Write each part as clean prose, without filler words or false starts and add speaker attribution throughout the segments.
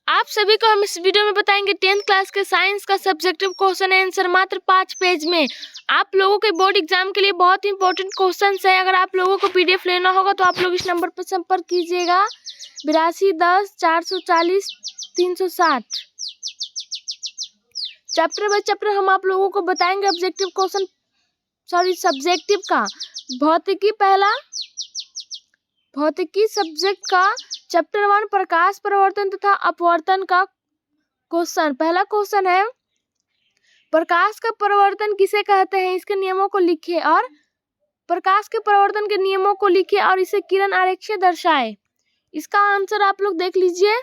Speaker 1: आप सभी को हम इस वीडियो में बताएंगे 10th क्लास के साइंस का सब्जेक्टिव क्वेश्चन आंसर मात्र 5 पेज में। आप लोगों के बोर्ड एग्जाम के लिए बहुत ही इंपॉर्टेंट क्वेश्चन है। अगर आप लोगों को पीडीएफ लेना होगा तो आप लोग इस नंबर पर संपर्क कीजिएगा 8210 440 360। चैप्टर बाय चैप्टर हम आप लोगों को बताएंगे ऑब्जेक्टिव क्वेश्चन सब्जेक्टिव का। भौतिकी सब्जेक्ट का चैप्टर 1 प्रकाश परिवर्तन तथा अपवर्तन का क्वेश्चन। पहला क्वेश्चन है, प्रकाश का परिवर्तन किसे कहते हैं, इसके नियमों को लिखिए और प्रकाश के परिवर्तन के नियमों को लिखिए और इसे किरण आरेख से दर्शाए। इसका आंसर आप लोग देख लीजिए।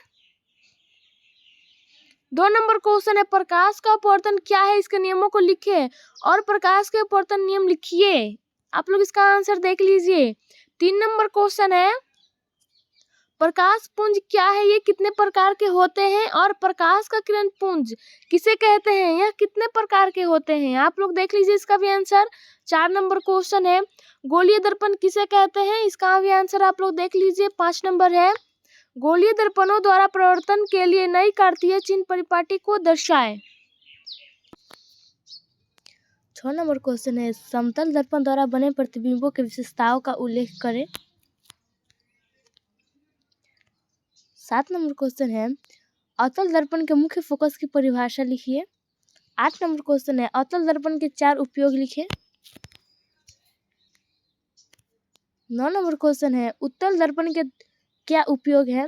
Speaker 1: 2 नंबर क्वेश्चन है, प्रकाश का अपवर्तन क्या है, इसके नियमों को लिखिए और प्रकाश के अपवर्तन नियम लिखिए। आप लोग इसका आंसर देख लीजिए। 3 नंबर क्वेश्चन है, प्रकाश पुंज क्या है, ये कितने प्रकार के होते हैं और प्रकाश का किरण पुंज किसे कहते हैं, यह कितने प्रकार के होते हैं। आप लोग देख लीजिए इसका भी आंसर। 4 नंबर क्वेश्चन है, गोलीय दर्पण किसे कहते हैं, इसका भी आंसर आप लोग देख लीजिए। 5 नंबर है, गोलीय दर्पणों द्वारा परिवर्तन के लिए नई कार्तीय चिन्ह परिपाटी को दर्शाए। 6 नंबर क्वेश्चन है, समतल दर्पण द्वारा बने प्रतिबिंबों के विशेषताओं का उल्लेख करें। 7 नंबर क्वेश्चन है, अवतल दर्पण के मुख्य फोकस की परिभाषा लिखिए। 8 नंबर क्वेश्चन है, अवतल दर्पण के 4 उपयोग लिखिए। 9 नंबर क्वेश्चन है, उत्तल दर्पण के क्या उपयोग है।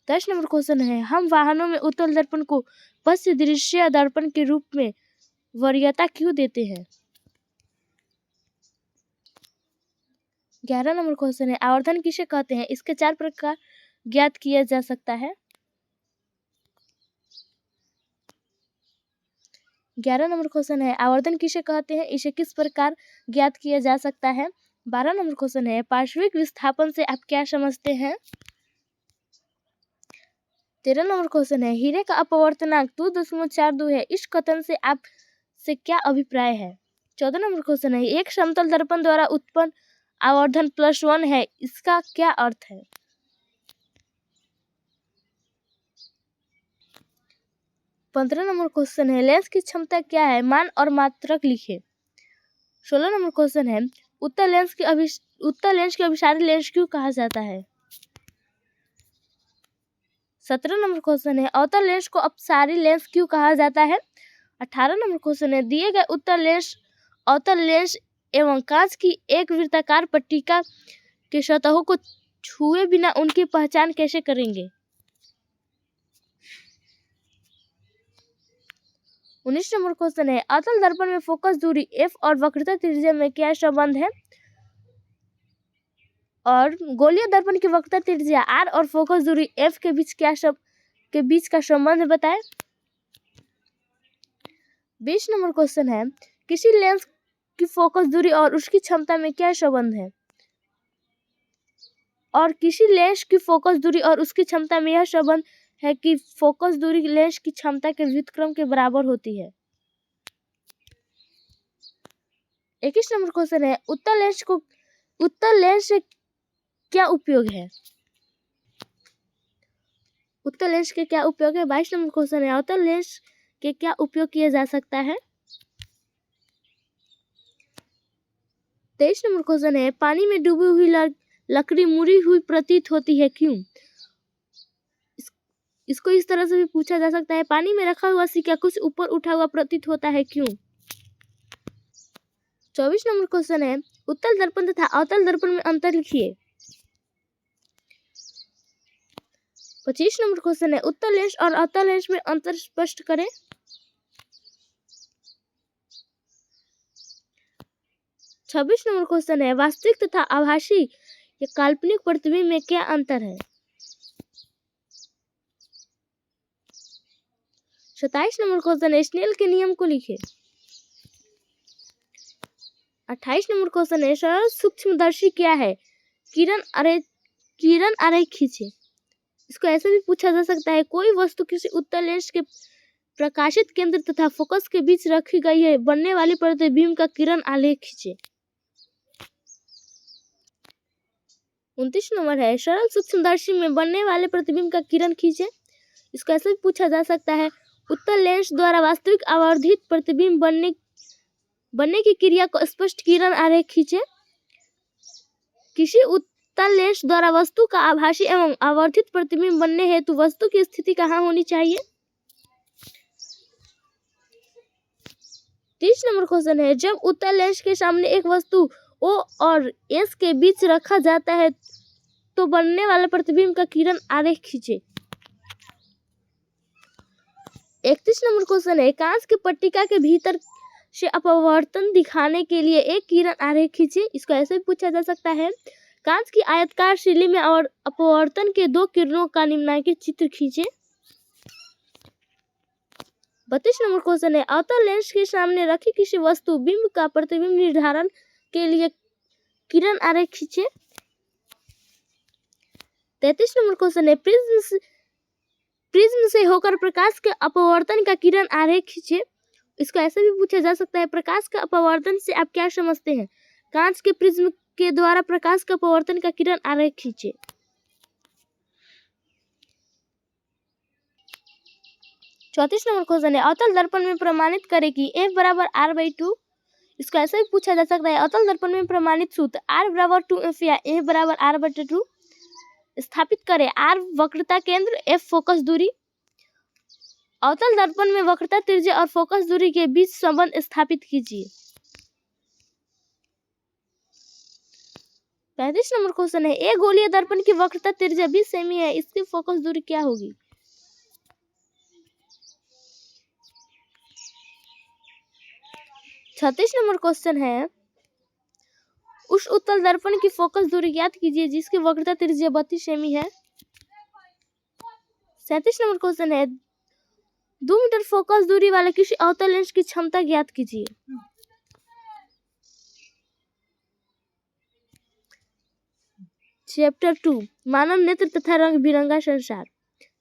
Speaker 1: 10 नंबर क्वेश्चन है, हम वाहनों में उत्तल दर्पण को पश्च दृश्य दर्पण के रूप में वरीयता क्यों देते हैं। 11 नंबर क्वेश्चन है, आवर्धन किसे कहते हैं, इसके 4 प्रकार ज्ञात किया जा सकता है। 11 नंबर क्वेश्चन है, आवर्धन किसे कहते हैं, इसे किस प्रकार ज्ञात किया जा सकता है। 12 नंबर क्वेश्चन है, पार्श्विक विस्थापन से आप क्या समझते हैं। 13 नंबर क्वेश्चन है, हीरे का अपवर्तनांक 2.42 है, इस कथन से आप से क्या अभिप्राय है। 14 नंबर क्वेश्चन है, एक समतल दर्पण द्वारा उत्पन्न आवर्धन +1 है, इसका क्या अर्थ है। 15 नंबर क्वेश्चन है, लेंस की क्षमता क्या है, मान और मात्रक लिखे। 16 नंबर क्वेश्चन है, उत्तल लेंस के अभिसारी लेंस क्यों कहा जाता है। 17 नंबर क्वेश्चन है, अवतल लेंस को अपसारी लेंस क्यों कहा जाता है। 18 नंबर क्वेश्चन है, दिए गए उत्तल लेंस अवतल लेंस एवं कांच की एक वृत्ताकार पट्टिका के सतहों को छुए बिना उनकी पहचान कैसे करेंगे। 19 नंबर क्वेश्चन है, अवतल दर्पण में फोकस दूरी f और वक्रता त्रिज्या में क्या संबंध है और गोलीय दर्पण की वक्रता त्रिज्या r और फोकस दूरी f के बीच का संबंध बताएं। 20 नंबर क्वेश्चन है, किसी लेंस की फोकस दूरी और उसकी क्षमता में क्या संबंध है और किसी लेंस की फोकस दूरी और उसकी क्षमता में यह संबंध है कि फोकस दूरी लेंस की क्षमता के व्युत्क्रम के बराबर होती है। 21 नंबर क्वेश्चन है, उत्तल लेंस से क्या उपयोग है। उत्तल लेंस के क्या उपयोग है। 22 नंबर क्वेश्चन है, अवतल लेंस के क्या उपयोग किया जा सकता है। 23 नंबर क्वेश्चन है, पानी में डूबी हुई लकड़ी मुड़ी हुई प्रतीत होती है, क्यों। इसको इस तरह से भी पूछा जा सकता है, पानी में रखा हुआ सिक्का कुछ ऊपर उठा हुआ प्रतीत होता है, क्यों। 24 नंबर क्वेश्चन है, उत्तल दर्पण तथा अवतल दर्पण में अंतर लिखिए। 25 नंबर क्वेश्चन है, उत्तल लेंस और अवतल लेंस में अंतर स्पष्ट करें। 26 नंबर क्वेश्चन है, वास्तविक तथा आभासी या काल्पनिक प्रतिबिंब में क्या अंतर है। 27 नंबर क्वेश्चन है, स्नेल के नियम को लिखे। 28 नंबर क्वेश्चन है, सरल सूक्ष्मदर्शी क्या है, किरण आरेख खींचे। इसको ऐसे भी पूछा जा सकता है, कोई वस्तु किसी उत्तल लेंस के प्रकाशित केंद्र तथा फोकस के बीच रखी गई है, बनने वाली प्रतिबिंब का किरण आलेख खींचे। 29 नंबर है, सरल सूक्ष्मदर्शी में बनने वाले प्रतिबिंब का किरण खींचे। इसको ऐसे भी पूछा जा सकता है, उत्तल लेंस द्वारा वास्तविक आवर्धित प्रतिबिंब बनने की क्रिया को स्पष्ट किरण आरेख खींचे। किसी उत्तल लेंस द्वारा वस्तु का आभासी एवं आवर्धित प्रतिबिंब बनने हेतु वस्तु की स्थिति कहाँ होनी चाहिए? 30 नंबर क्वेश्चन है, जब उत्तल लेंस के सामने एक वस्तु O और S के बीच रखा जाता है तो बनने वाले प्रतिबिंब का किरण आरेख खींचे। 31 नंबर क्वेश्चन है, कांच की पट्टिका के भीतर से अपवर्तन दिखाने के लिए एक किरण आरेख खींचे। इसको ऐसे भी पूछा जा सकता है, कांच की आयताकार शिली में और अपवर्तन के दो किरणों का निम्नलिखित चित्र खींचे। 32 नंबर क्वेश्चन है, अवतल लेंस के सामने रखी किसी वस्तु बिंब का प्रतिबिंब निर्धारण के लिए किरण आरेख खींचे। 33 नंबर क्वेश्चन है, प्रिज्म से होकर प्रकाश के अपवर्तन का किरण आरेख खींचे। इसको ऐसे भी पूछा जा सकता है, प्रकाश का अपवर्तन से आप क्या समझते हैं? कांच के प्रिज्म के द्वारा प्रकाश का अपवर्तन का किरण आरेख खींचे। 34 नंबर क्वेश्चन है, अवतल दर्पण में प्रमाणित करें कि F बराबर R/2। इसको ऐसे भी पूछा जा सकता है, अवतल दर्पण में प्रमाणित सूत्र R बराबर 2F या F बराबर R/2 स्थापित करें। R वक्रता केंद्र, F फोकस दूरी। अवतल दर्पण में वक्रता त्रिज्या और फोकस दूरी के बीच संबंध स्थापित कीजिए। 35 नंबर क्वेश्चन है, एक गोलीय दर्पण की वक्रता त्रिज्या 20 सेमी है, इसकी फोकस दूरी क्या होगी? 36 नंबर क्वेश्चन है, उस उत्तल दर्पण की फोकस दूरी ज्ञात कीजिए जिसकी वक्रता त्रिज्या 32 सेमी है। 37 नंबर क्वेश्चन है, 2 मीटर फोकस दूरी वाले किसी अवतल लेंस की क्षमता ज्ञात कीजिए। चैप्टर 2 मानव नेत्र तथा रंग बिरंगा संसार।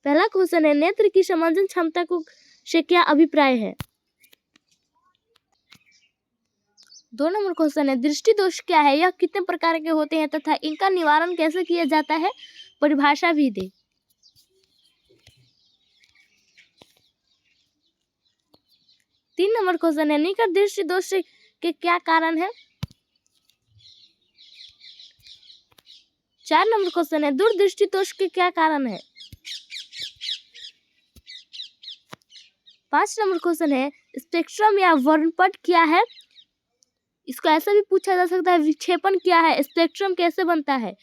Speaker 1: पहला क्वेश्चन है, नेत्र की समंजन क्षमता को से क्या अभिप्राय है? 2 नंबर क्वेश्चन है, दृष्टि दोष क्या है, यह कितने प्रकार के होते हैं तथा इनका निवारण कैसे किया जाता है, परिभाषा भी दे। 3 नंबर क्वेश्चन है, निकट दृष्टि दोष के क्या कारण है? 4 नंबर क्वेश्चन है, दूरदृष्टि दोष के क्या कारण है? 5 नंबर क्वेश्चन है, स्पेक्ट्रम या वर्णपट क्या है? इसको ऐसा भी पूछा जा सकता है, विक्षेपण क्या है, स्पेक्ट्रम कैसे बनता है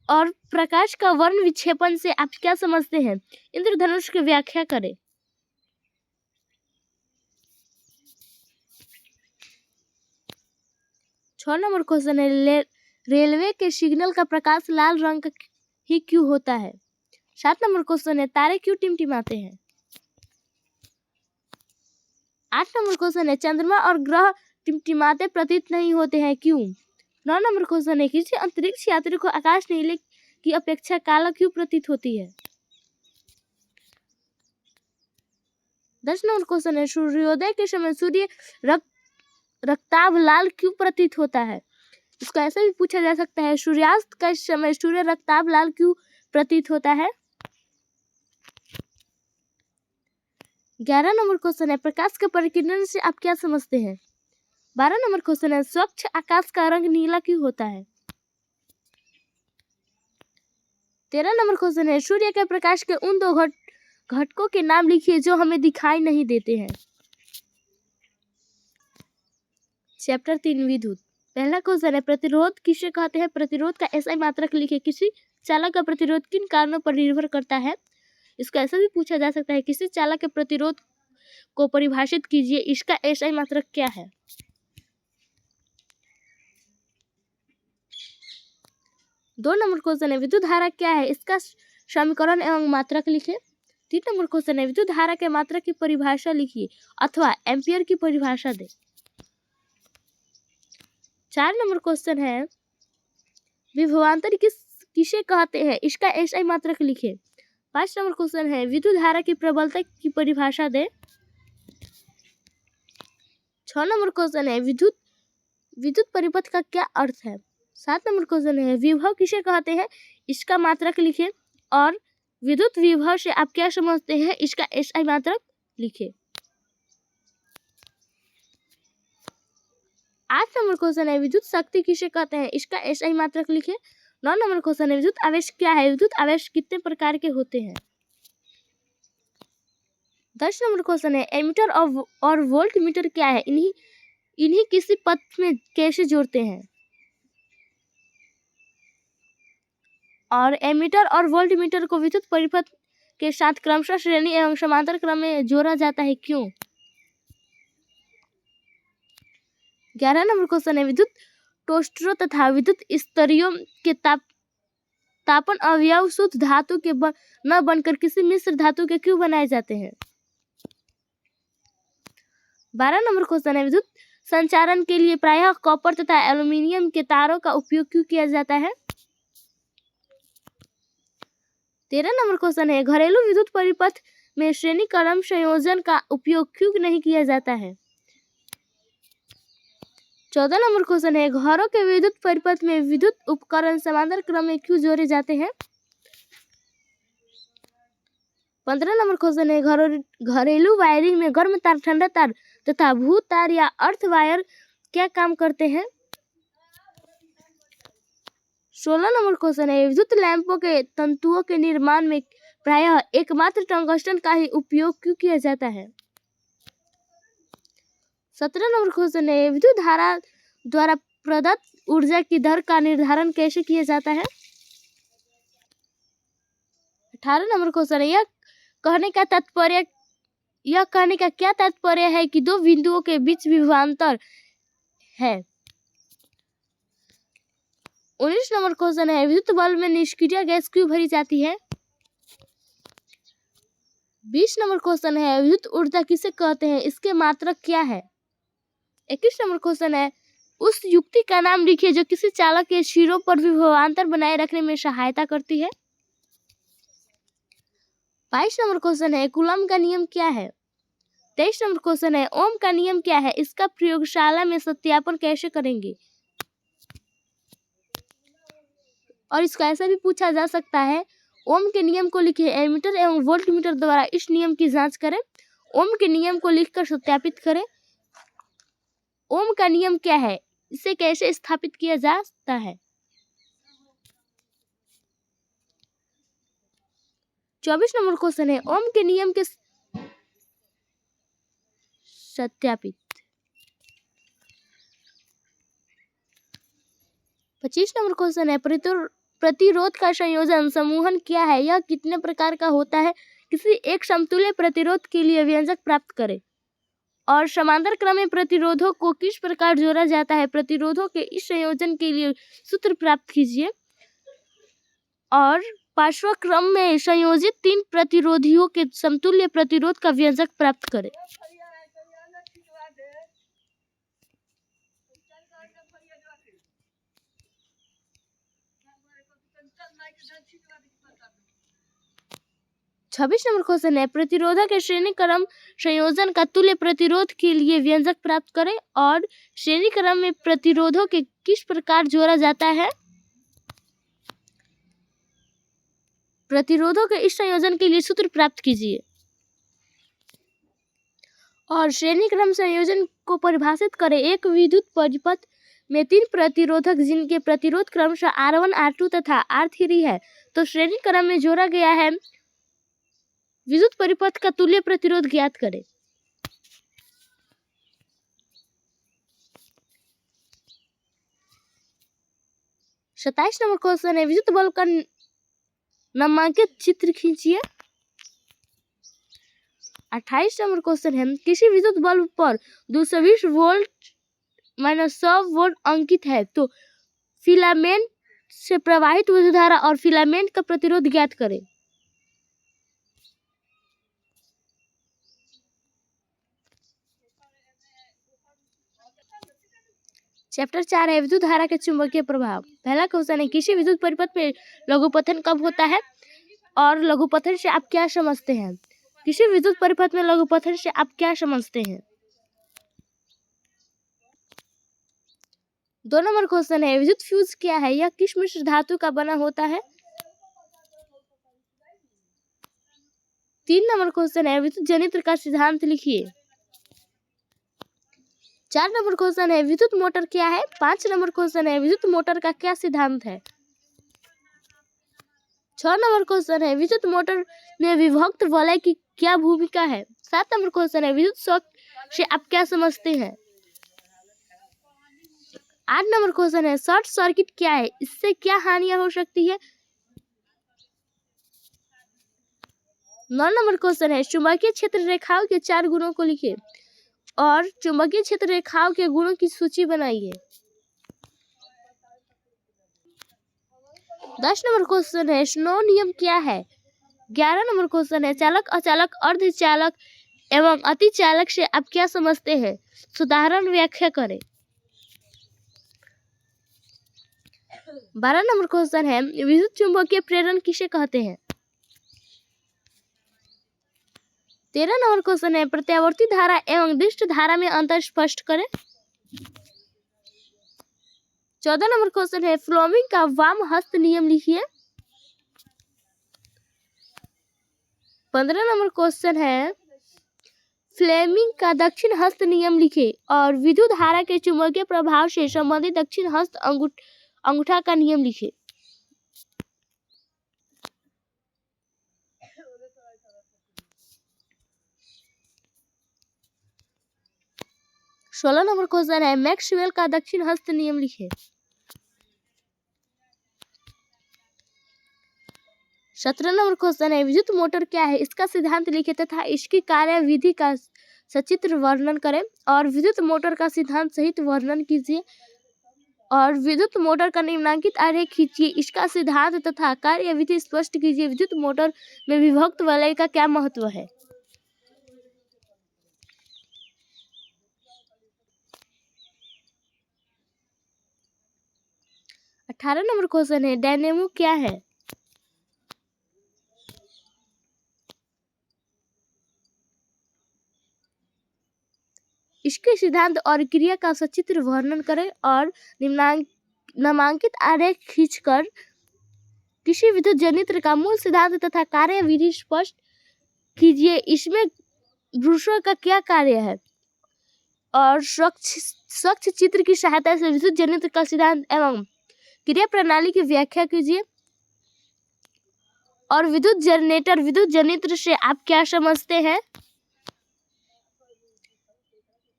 Speaker 1: और प्रकाश का वर्ण विक्षेपण से आप क्या समझते हैं? इंद्रधनुष की व्याख्या करें। 6 नंबर क्वेश्चन है, रेलवे के सिग्नल का प्रकाश लाल रंग का ही क्यों होता है? 7 नंबर क्वेश्चन है, तारे क्यों टिमटिमाते हैं? 8 नंबर क्वेश्चन है, चंद्रमा और ग्रह टिमटिमाते प्रतीत नहीं होते हैं, क्यों? 9 नंबर क्वेश्चन है, किसी अंतरिक्ष यात्री को आकाश नीले की अपेक्षा काला क्यों प्रतीत होती है? 10 नंबर क्वेश्चन है, सूर्योदय के समय सूर्य रक्ताभ लाल क्यों प्रतीत होता है? इसको ऐसे भी पूछा जा सकता है, सूर्यास्त के समय सूर्य रक्ताभ लाल क्यों प्रतीत होता है? 11 नंबर क्वेश्चन है, प्रकाश के परिकिरण से आप क्या समझते हैं? 12 नंबर क्वेश्चन है, स्वच्छ आकाश का रंग नीला क्यों होता है? 13 नंबर क्वेश्चन है, सूर्य के प्रकाश के उन दो घटकों के नाम लिखिए जो हमें दिखाई नहीं देते हैं। चैप्टर 3 विद्युत। पहला क्वेश्चन है, प्रतिरोध किसे कहते हैं? प्रतिरोध का एसआई मात्रक लिखिए। किसी चालक का प्रतिरोध किन कारणों पर निर्भर करता है? इसका ऐसा भी पूछा जा सकता है, किसी चालक के प्रतिरोध को परिभाषित कीजिए, इसका एसआई मात्रक क्या है? 2 नंबर क्वेश्चन है, विद्युत धारा क्या है? इसका समीकरण एवं मात्रक लिखिए। 3 नंबर क्वेश्चन है, विद्युत धारा के मात्रक की परिभाषा लिखिए अथवा एम्पियर की परिभाषा दे। 4 नंबर क्वेश्चन है, विभवांतर किसे कहते हैं? इसका एसआई मात्रक लिखिए। 5 नंबर क्वेश्चन है, विद्युत धारा की प्रबलता की परिभाषा दे। 6 नंबर क्वेश्चन है, विद्युत परिपथ का क्या अर्थ है? 7 नंबर क्वेश्चन है, विभव किसे कहते हैं? इसका मात्रक लिखिए और विद्युत विभव से आप क्या समझते हैं, इसका एसआई मात्रक लिखिए। 8 नंबर क्वेश्चन है विद्युत शक्ति किसे कहते हैं, इसका एसआई मात्रक लिखिए। 9 नंबर क्वेश्चन है विद्युत आवेश क्या है, विद्युत आवेश कितने प्रकार के होते हैं। 10 नंबर क्वेश्चन है एमीटर और वोल्ट मीटर क्या है, इन्हीं किसी पथ में कैसे जोड़ते हैं। और एमीटर और वोल्ट मीटर को विद्युत परिपथ के साथ क्रमशः श्रेणी एवं समांतर क्रम में जोड़ा जाता है, क्यों। 11 नंबर क्वेश्चन है विद्युत टोस्टरों तथा विद्युत स्तरियों के तापन अवयव शुद्ध धातु के न बनकर किसी मिश्र धातु के क्यों बनाए जाते हैं। 12 नंबर क्वेश्चन है विद्युत संचारण के लिए प्रायः कॉपर तथा एल्यूमीनियम के तारों का उपयोग क्यों किया जाता है। 13 नंबर क्वेश्चन है घरेलू विद्युत परिपथ में श्रेणी क्रम संयोजन का उपयोग क्यों नहीं किया जाता है। 14 नंबर क्वेश्चन है घरों के विद्युत परिपथ में विद्युत उपकरण समांतर क्रम में क्यों जोड़े जाते हैं। 15 नंबर क्वेश्चन है घरेलू वायरिंग में गर्म तार, ठंडा तार तथा भू तार या अर्थ वायर क्या काम करते हैं। 16 नंबर क्वेश्चन है विद्युत लैंपों के तंतुओं के निर्माण में प्रायः एकमात्र टंगस्टन का ही उपयोग क्यों किया जाता है। 17 नंबर क्वेश्चन है विद्युत धारा द्वारा प्रदत्त ऊर्जा की दर का निर्धारण कैसे किया जाता है। 18 नंबर क्वेश्चन है यह कहने का क्या तात्पर्य है कि दो बिंदुओं के बीच विभवांतर है। 19 नंबर क्वेश्चन है विद्युत बल्ब में निष्क्रिय गैस क्यों भरी जाती है। 20 नंबर क्वेश्चन है विद्युत ऊर्जा किसे कहते हैं, इसके मात्रक क्या है। 21 नंबर क्वेश्चन है उस युक्ति का नाम लिखिए जो किसी चालक के सिरों पर विभवांतर बनाए रखने में सहायता करती है। 22 नंबर क्वेश्चन है कूलॉम का नियम क्या है। 23 नंबर क्वेश्चन है ओम का नियम क्या है, इसका प्रयोगशाला में सत्यापन कैसे करेंगे। और इसको ऐसा भी पूछा जा सकता है ओम के नियम को लिखिए एमीटर एवं वोल्ट मीटर द्वारा इस नियम की जांच करें। ओम के नियम को लिखकर सत्यापित करें। ओम का नियम क्या है, इसे कैसे स्थापित किया जा सकता है। 24 नंबर क्वेश्चन है ओम के नियम के सत्यापित। 25 नंबर क्वेश्चन है प्रतिरोध का संयोजन समूहन क्या है, यह कितने प्रकार का होता है, किसी एक समतुल्य प्रतिरोध के लिए व्यंजक प्राप्त करें। और समांतर क्रम में प्रतिरोधों को किस प्रकार जोड़ा जाता है, प्रतिरोधों के इस संयोजन के लिए सूत्र प्राप्त कीजिए। और पार्श्व क्रम में संयोजित 3 प्रतिरोधियों के समतुल्य प्रतिरोध का व्यंजक प्राप्त करें। छब्बीस नंबर क्वेश्चन है प्रतिरोधक के श्रेणी क्रम संयोजन का तुल्य प्रतिरोध के लिए व्यंजक प्राप्त करें। और श्रेणी क्रम में प्रतिरोधों के किस प्रकार जोड़ा जाता है। प्रतिरोधों के इस संयोजन के लिए सूत्र प्राप्त कीजिए। और श्रेणी क्रम संयोजन को परिभाषित करें। एक विद्युत परिपथ में 3 प्रतिरोधक जिनके प्रतिरोध क्रमशः R1, R2 तथा R3 है, तो श्रेणी क्रम में जोड़ा गया है विद्युत परिपथ का तुल्य प्रतिरोध ज्ञात करें। सत्ताईस नंबर क्वेश्चन है विद्युत बल्ब का नामांकित चित्र खींचिए। 28 नंबर क्वेश्चन है किसी विद्युत बल्ब पर 220 वोल्ट -100 वोल्ट अंकित है, तो फिलामेंट से प्रवाहित विद्युत धारा और फिलामेंट का प्रतिरोध ज्ञात करें। चैप्टर 4 है विद्युत धारा के चुंबकीय प्रभाव। पहला क्वेश्चन है किसी विद्युत परिपथ में लघुपथन कब होता है और लघुपथन से आप क्या समझते हैं। किसी विद्युत परिपथ में लघुपथन से आप क्या समझते हैं। 2 नंबर क्वेश्चन है विद्युत फ्यूज क्या है, यह किस मिश्र धातु का बना होता है। 3 नंबर क्वेश्चन है विद्युत जनित्र का सिद्धांत लिखिए। 4 नंबर क्वेश्चन है विद्युत मोटर क्या है। 5 नंबर क्वेश्चन है विद्युत मोटर का क्या सिद्धांत है। 6 नंबर क्वेश्चन है विद्युत मोटर में विभक्त वलय की क्या भूमिका है। 7 नंबर क्वेश्चन है विद्युत शॉक से आप क्या समझते हैं। 8 नंबर क्वेश्चन है शॉर्ट सर्किट क्या है, इससे क्या हानियां हो सकती है। 9 नंबर क्वेश्चन है चुंबकीय क्षेत्र रेखाओं के 4 गुणों को लिखिए और चुंबकीय क्षेत्र रेखाओं के गुणों की सूची बनाइए। 10 नंबर क्वेश्चन है स्नो नियम क्या है। 11 नंबर क्वेश्चन है चालक, अचालक, अर्धचालक एवं अतिचालक से आप क्या समझते हैं, साधारण व्याख्या करें। 12 नंबर क्वेश्चन है विद्युत चुंबकीय प्रेरण किसे कहते हैं। 13 नंबर क्वेश्चन है प्रत्यावर्ती धारा एवं दिष्ट धारा में अंतर स्पष्ट करें। 14 नंबर क्वेश्चन है फ्लोमिंग का वाम हस्त नियम लिखिए। 15 नंबर क्वेश्चन है फ्लेमिंग का दक्षिण हस्त नियम लिखे और विद्युत धारा के चुंबकीय प्रभाव से संबंधित दक्षिण हस्त अंगूठा का नियम लिखे। 16 नंबर क्वेश्चन है मैक्सवेल का दक्षिण हस्त नियम लिखे। 17 नंबर क्वेश्चन है विद्युत मोटर क्या है, इसका सिद्धांत लिखे तथा इसकी कार्यविधि का सचित्र वर्णन करें और विद्युत मोटर का सिद्धांत सहित वर्णन कीजिए और विद्युत मोटर का निम्नांकित आरेख खींचिए, इसका सिद्धांत तथा कार्यविधि स्पष्ट कीजिए। विद्युत मोटर में विभक्त वलय का क्या महत्व है। 18 नंबर क्वेश्चन है डायनेमो क्या है। इसके सिद्धांत और क्रिया का सचित्र वर्णन करें और नामांकित आरेख खींचकर किसी विद्युत जनित्र का मूल सिद्धांत तथा कार्यविधि स्पष्ट कीजिए। इसमें ब्रूसर का क्या कार्य है और स्वच्छ चित्र की सहायता से विद्युत जनित्र का सिद्धांत एवं क्रिया प्रणाली की व्याख्या कीजिए और विद्युत जनित्र से आप क्या समझते हैं,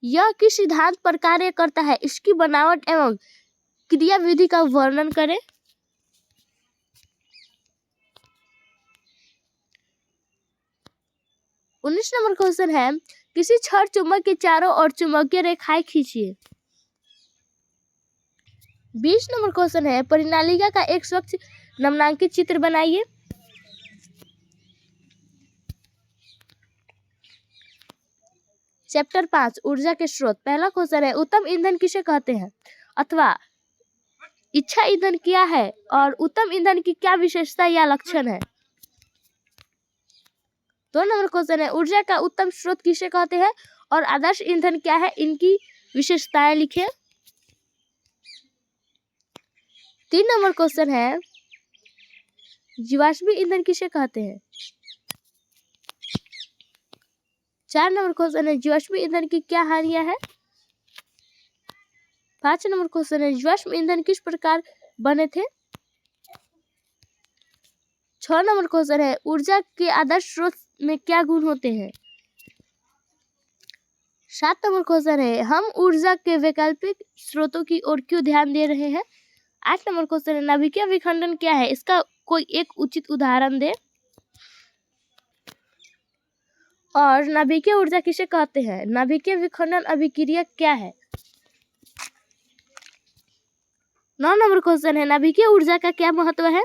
Speaker 1: यह किस सिद्धांत पर कार्य करता है, इसकी बनावट एवं क्रिया विधि का वर्णन करें। 19 नंबर क्वेश्चन है किसी छड़ चुंबक के चारों ओर चुंबकीय रेखाएं खींचिए। 20 नंबर क्वेश्चन है परिनालिका का एक स्वच्छ नामांकित चित्र बनाइए। चैप्टर 5 ऊर्जा के स्रोत। पहला क्वेश्चन है उत्तम ईंधन किसे कहते हैं अथवा इच्छा ईंधन क्या है और उत्तम ईंधन की क्या विशेषता या लक्षण है। 2 नंबर क्वेश्चन है ऊर्जा का उत्तम स्रोत किसे कहते हैं और आदर्श ईंधन क्या है, इनकी विशेषताएं लिखें। 3 नंबर क्वेश्चन है जीवाश्मी ईंधन किसे कहते हैं। 4 नंबर क्वेश्चन है जीवाश्मी ईंधन की क्या हानियां है। 5 नंबर क्वेश्चन है जीवाश्म ईंधन किस प्रकार बने थे। 6 नंबर क्वेश्चन है ऊर्जा के आदर्श स्रोत में क्या गुण होते हैं। 7 नंबर क्वेश्चन है हम ऊर्जा के वैकल्पिक स्रोतों की ओर क्यों ध्यान दे रहे हैं। 8 नंबर क्वेश्चन है नाभिकीय विखंडन क्या है, इसका कोई एक उचित उदाहरण दे और नाभिकीय ऊर्जा किसे कहते हैं। नाभिकीय विखंडन अभिक्रिया क्या है। 9 नंबर क्वेश्चन है नाभिकीय ऊर्जा का क्या महत्व है।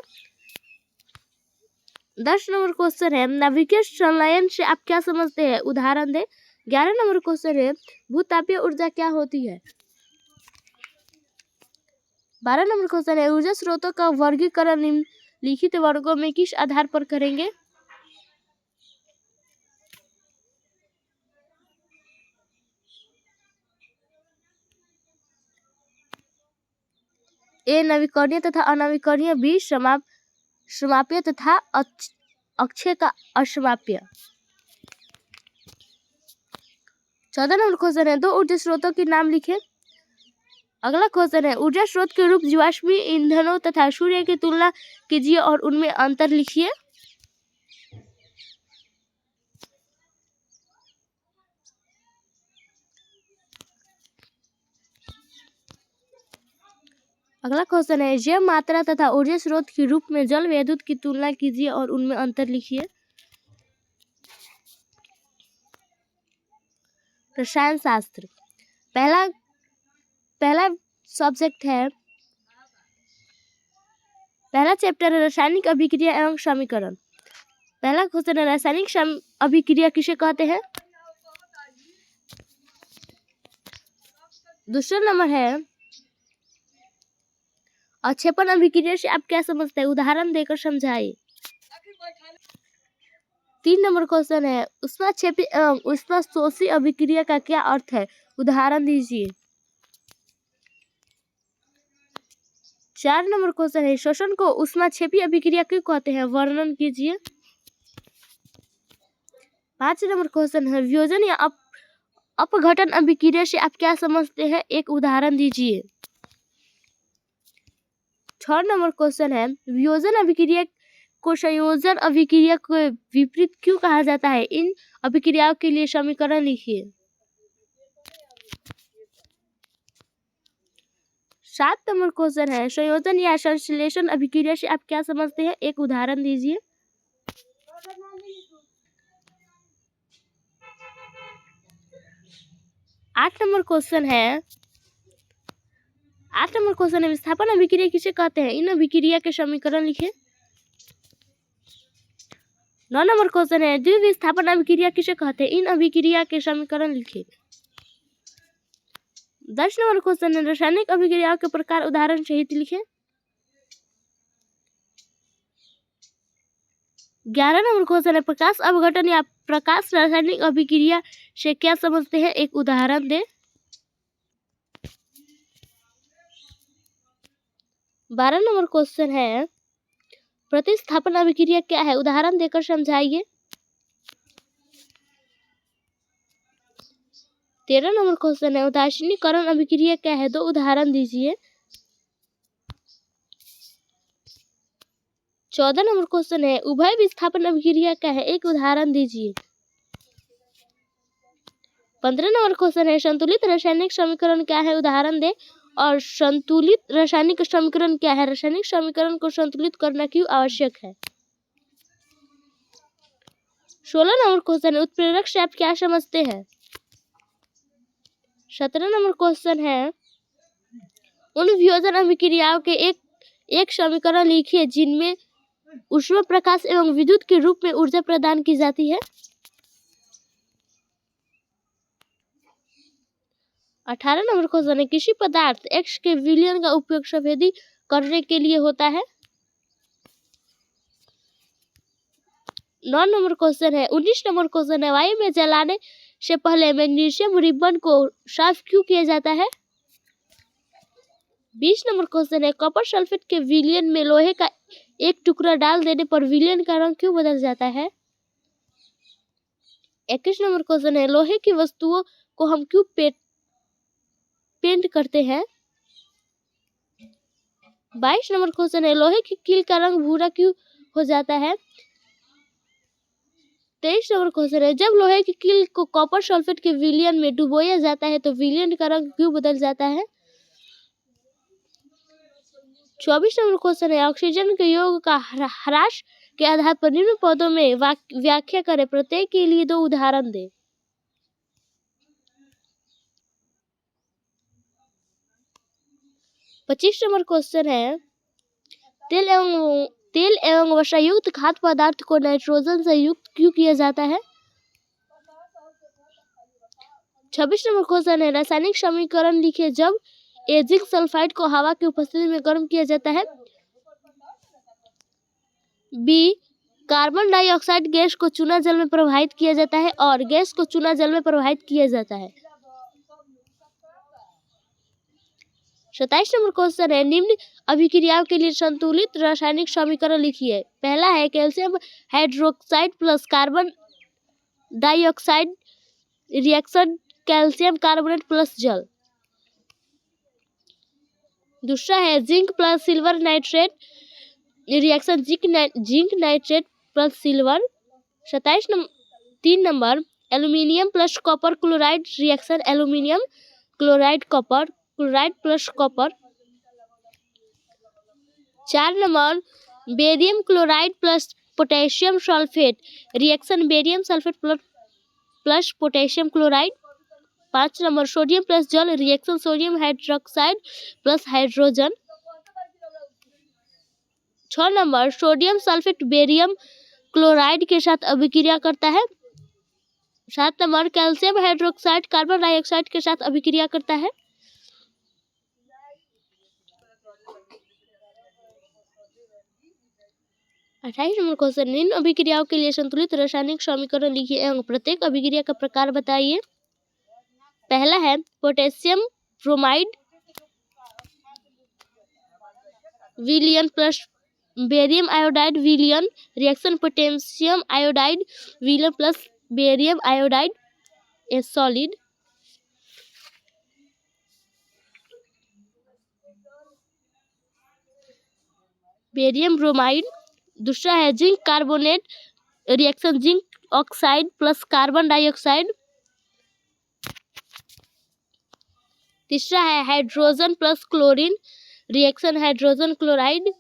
Speaker 1: 10 नंबर क्वेश्चन है नाभिकीय संलयन से आप क्या समझते हैं, उदाहरण दे। 11 नंबर क्वेश्चन है भूतापीय ऊर्जा क्या होती है। 12 नंबर क्वेश्चन है ऊर्जा स्रोतों का वर्गीकरण निम्नलिखित वर्गों में किस आधार पर करेंगे। ए नवीकरणीय तथा अनवीकरणीय, बी समाप्य तथा अक्षय का असमाप्य। 14 नंबर क्वेश्चन है, दो ऊर्जा स्रोतों के नाम लिखे। अगला क्वेश्चन है, ऊर्जा स्रोत के रूप जीवाश्मी ईंधनों तथा सूर्य की तुलना कीजिए और उनमें अंतर लिखिए। अगला क्वेश्चन है, जैव मात्रा तथा ऊर्जा स्रोत के रूप में जल विद्युत की तुलना कीजिए और उनमें अंतर लिखिए। रसायन शास्त्र, पहला सब्जेक्ट है, पहला चैप्टर है रासायनिक अभिक्रिया एवं समीकरण। पहला क्वेश्चन है, रासायनिक अभिक्रिया किसे कहते हैं। दूसरा नंबर है, अक्षेपण अभिक्रिया से आप क्या समझते हैं, उदाहरण देकर समझाइए। 3 नंबर क्वेश्चन है, ऊष्माक्षेपी एवं ऊष्माशोषी अभिक्रिया का क्या अर्थ है, उदाहरण दीजिए। 4 नंबर क्वेश्चन है, शोषण को ऊष्माक्षेपी अभिक्रिया क्यों कहते हैं, वर्णन कीजिए। 5 नंबर क्वेश्चन है, वियोजन या अपघटन अभिक्रिया से आप क्या समझते हैं, एक उदाहरण दीजिए। 6 नंबर क्वेश्चन है, वियोजन अभिक्रिया को संयोजन अभिक्रिया के विपरीत क्यों कहा जाता है, इन अभिक्रियाओं के लिए समीकरण लिखिए। 7 नंबर क्वेश्चन है, संयोजन या संश्लेषण अभिक्रिया से आप क्या समझते हैं, एक उदाहरण दीजिए। 8 नंबर क्वेश्चन है, विस्थापन अभिक्रिया किसे कहते हैं, इन अभिक्रिया के समीकरण लिखिए। 9 नंबर क्वेश्चन है, द्विविस्थापन अभिक्रिया किसे कहते हैं, इन अभिक्रिया के समीकरण लिखिए। 10 नंबर क्वेश्चन है, रासायनिक अभिक्रियाओं के प्रकार उदाहरण सहित लिखें। 11 नंबर क्वेश्चन है, प्रकाश अपघटन या प्रकाश रासायनिक अभिक्रिया से क्या समझते हैं, एक उदाहरण दे। 12 नंबर क्वेश्चन है, प्रतिस्थापन अभिक्रिया क्या है, उदाहरण देकर समझाइए। 13 नंबर क्वेश्चन है, उदासीनीकरण अभिक्रिया क्या है, दो उदाहरण दीजिए। 14 नंबर क्वेश्चन है, उभय विस्थापन अभिक्रिया क्या है, एक उदाहरण दीजिए। 15 नंबर क्वेश्चन है, संतुलित रासायनिक समीकरण क्या है, उदाहरण दे। और संतुलित रासायनिक समीकरण क्या है, रासायनिक समीकरण को संतुलित करना क्यों आवश्यक है। 16 नंबर क्वेश्चन है, उत्प्रेरक से आप क्या समझते हैं। 17 नंबर क्वेश्चन है, उन वियोजन अभिक्रियाओं के एक समीकरण लिखिए जिनमें ऊष्मा प्रकाश एवं विद्युत के रूप में ऊर्जा प्रदान की जाती है। 18 नंबर क्वेश्चन है, किसी पदार्थ X के विलयन का उपयोग सफेदी करने के लिए होता है। 9 नंबर क्वेश्चन है, 19 नंबर क्वेश्चन है, वायु में जलाने से पहले मैग्नीशियम रिबन को साफ क्यों किया जाता है। 20 नंबर क्वेश्चन है, कॉपर सल्फेट के विलयन में लोहे का एक टुकड़ा डाल देने पर विलयन का रंग क्यों बदल जाता है। 21 नंबर क्वेश्चन है, लोहे की वस्तुओं को हम क्यों पेंट करते हैं। 22 नंबर क्वेश्चन है, लोहे की कील का रंग भूरा क्यों हो जाता है। 23 नंबर क्वेश्चन है, जब लोहे की कील को कॉपर सल्फेट के विलयन में डुबोया जाता है तो विलयन का रंग क्यों बदल जाता है। 24 नंबर क्वेश्चन है, ऑक्सीजन के योग का ह्रास के आधार पर निम्न पदों में व्याख्या करें, प्रत्येक के लिए दो उदाहरण दें। 25 नंबर क्वेश्चन है, तेल एवं वसायुक्त खाद्य पदार्थ को नाइट्रोजन से युक्त क्यों किया जाता है। 26 नंबर क्वेश्चन है, रासायनिक समीकरण लिखे जब जिंक सल्फाइड को हवा की उपस्थिति में गर्म किया जाता है। बी, कार्बन डाइऑक्साइड गैस को चूना जल में प्रवाहित किया जाता है और गैस को चूना जल में प्रवाहित किया जाता है। 27 नंबर क्वेश्चन है, निम्न अभिक्रियाओं के लिए संतुलित रासायनिक समीकरण लिखिए। पहला है, calcium hydroxide plus carbon dioxide reaction calcium carbonate plus जल। दूसरा है zinc plus silver nitrate, reaction zinc nitrate plus silver. 3 number aluminium plus copper chloride, reaction aluminium chloride copper chloride plus copper. 4 number barium chloride plus potassium sulphate, reaction barium sulphate plus potassium chloride. 5 number sodium plus जल, reaction sodium hydroxide plus hydrogen. 6 number sodium sulphate barium chloride के साथ अभिक्रिया करता है। 7 number calcium hydroxide carbon dioxide के साथ अभिक्रिया करता है। 28 नंबर क्वेश्चन, निम्न अभिक्रियाओं के लिए संतुलित रासायनिक समीकरण लिखिए एवं प्रत्येक अभिक्रिया का प्रकार बताइए। पहला है पोटेशियम ब्रोमाइड विलियन प्लस बेरियम आयोडाइड विलियन, रिएक्शन पोटेशियम आयोडाइड विलियन plus barium iodide a solid. Barium bromide. दूसरा है zinc carbonate, reaction zinc oxide plus carbon dioxide. तीसरा है hydrogen plus chlorine, reaction hydrogen chloride.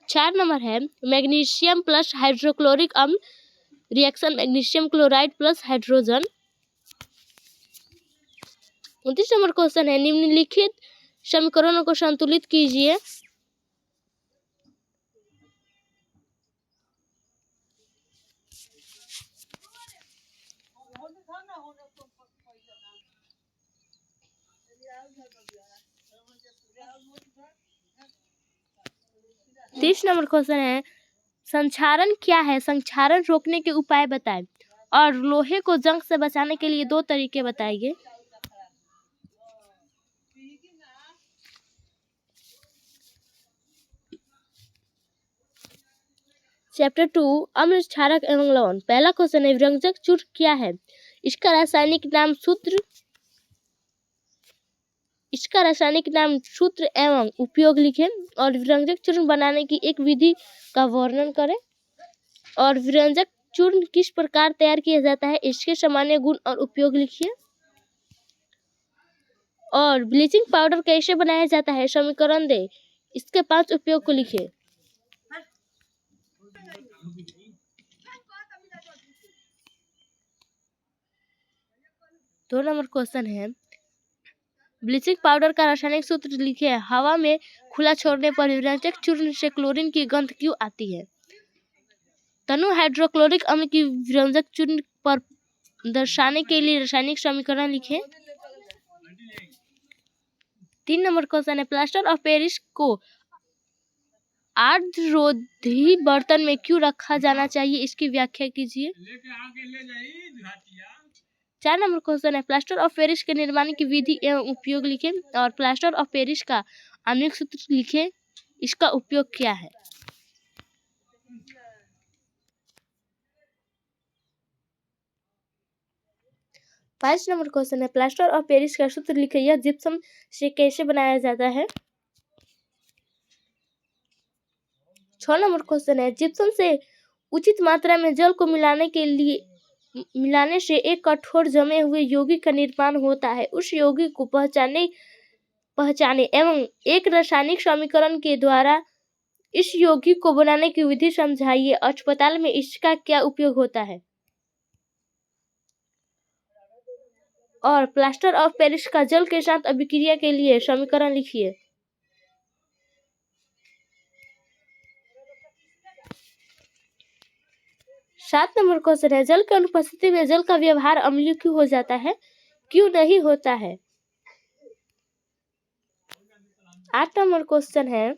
Speaker 1: 4 number है मैग्नीशियम प्लस हाइड्रोक्लोरिक अम्ल, reaction magnesium chloride plus hydrogen. 29 number question है निम्नलिखित समीकरणों को संतुलित कीजिए। तीस नंबर क्वेश्चन है संक्षारण क्या है, संक्षारण रोकने के उपाय बताएं और लोहे को जंग से बचाने के लिए 2 तरीके बताइए। चैप्टर 2 अम्ल क्षारक एवं लवण। पहला क्वेश्चन है विरंजक चूर्ण क्या है, इसका रासायनिक नाम सूत्र एवं उपयोग लिखें और विरंजक चूर्ण बनाने की एक विधि का वर्णन करें और विरंजक चूर्ण किस प्रकार तैयार किया जाता है इसके सामान्य गुण और उपयोग लिखिए और ब्लीचिंग पाउडर कैसे बनाया जाता है समीकरण दे, इसके 5 उपयोग को लिखिए। दो नंबर क्वेश्चन है ब्लीचिंग पाउडर का रासायनिक सूत्र लिखिए। हवा में खुला छोड़ने पर विरंजक चूर्ण से क्लोरीन की गंध क्यों आती है। तनु हाइड्रोक्लोरिक अम्ल की विरंजक चूर्ण पर दर्शाने के लिए रासायनिक समीकरण लिखें। 3 नंबर क्वेश्चन है प्लास्टर ऑफ पेरिस को आर्द्ररोधी बर्तन में क्यों रखा जाना चाहिए, इसकी व्याख्या कीजिए। 4 नंबर क्वेश्चन है प्लास्टर ऑफ पेरिस के निर्माण की विधि एवं उपयोग लिखें और प्लास्टर ऑफ पेरिस का आण्विक सूत्र लिखें, इसका उपयोग क्या है। 5 नंबर क्वेश्चन है प्लास्टर ऑफ पेरिस का सूत्र लिखें, यह जिप्सम से कैसे बनाया जाता है। 6 नंबर क्वेश्चन है जिप्सम से उचित मात्रा में जल को मिलाने से एक कठोर जमे हुए यौगिक का निर्माण होता है, उस यौगिक को पहचाने एवं एक रासायनिक समीकरण के द्वारा इस यौगिक को बनाने की विधि समझाइए। अस्पताल में इसका क्या उपयोग होता है और प्लास्टर ऑफ पेरिस का जल के साथ अभिक्रिया के लिए समीकरण लिखिए। सात नंबर क्वेश्चन है जल की अनुपस्थिति में जल का व्यवहार अम्लीय क्यों हो जाता है, क्यों नहीं होता है। 8 नंबर क्वेश्चन है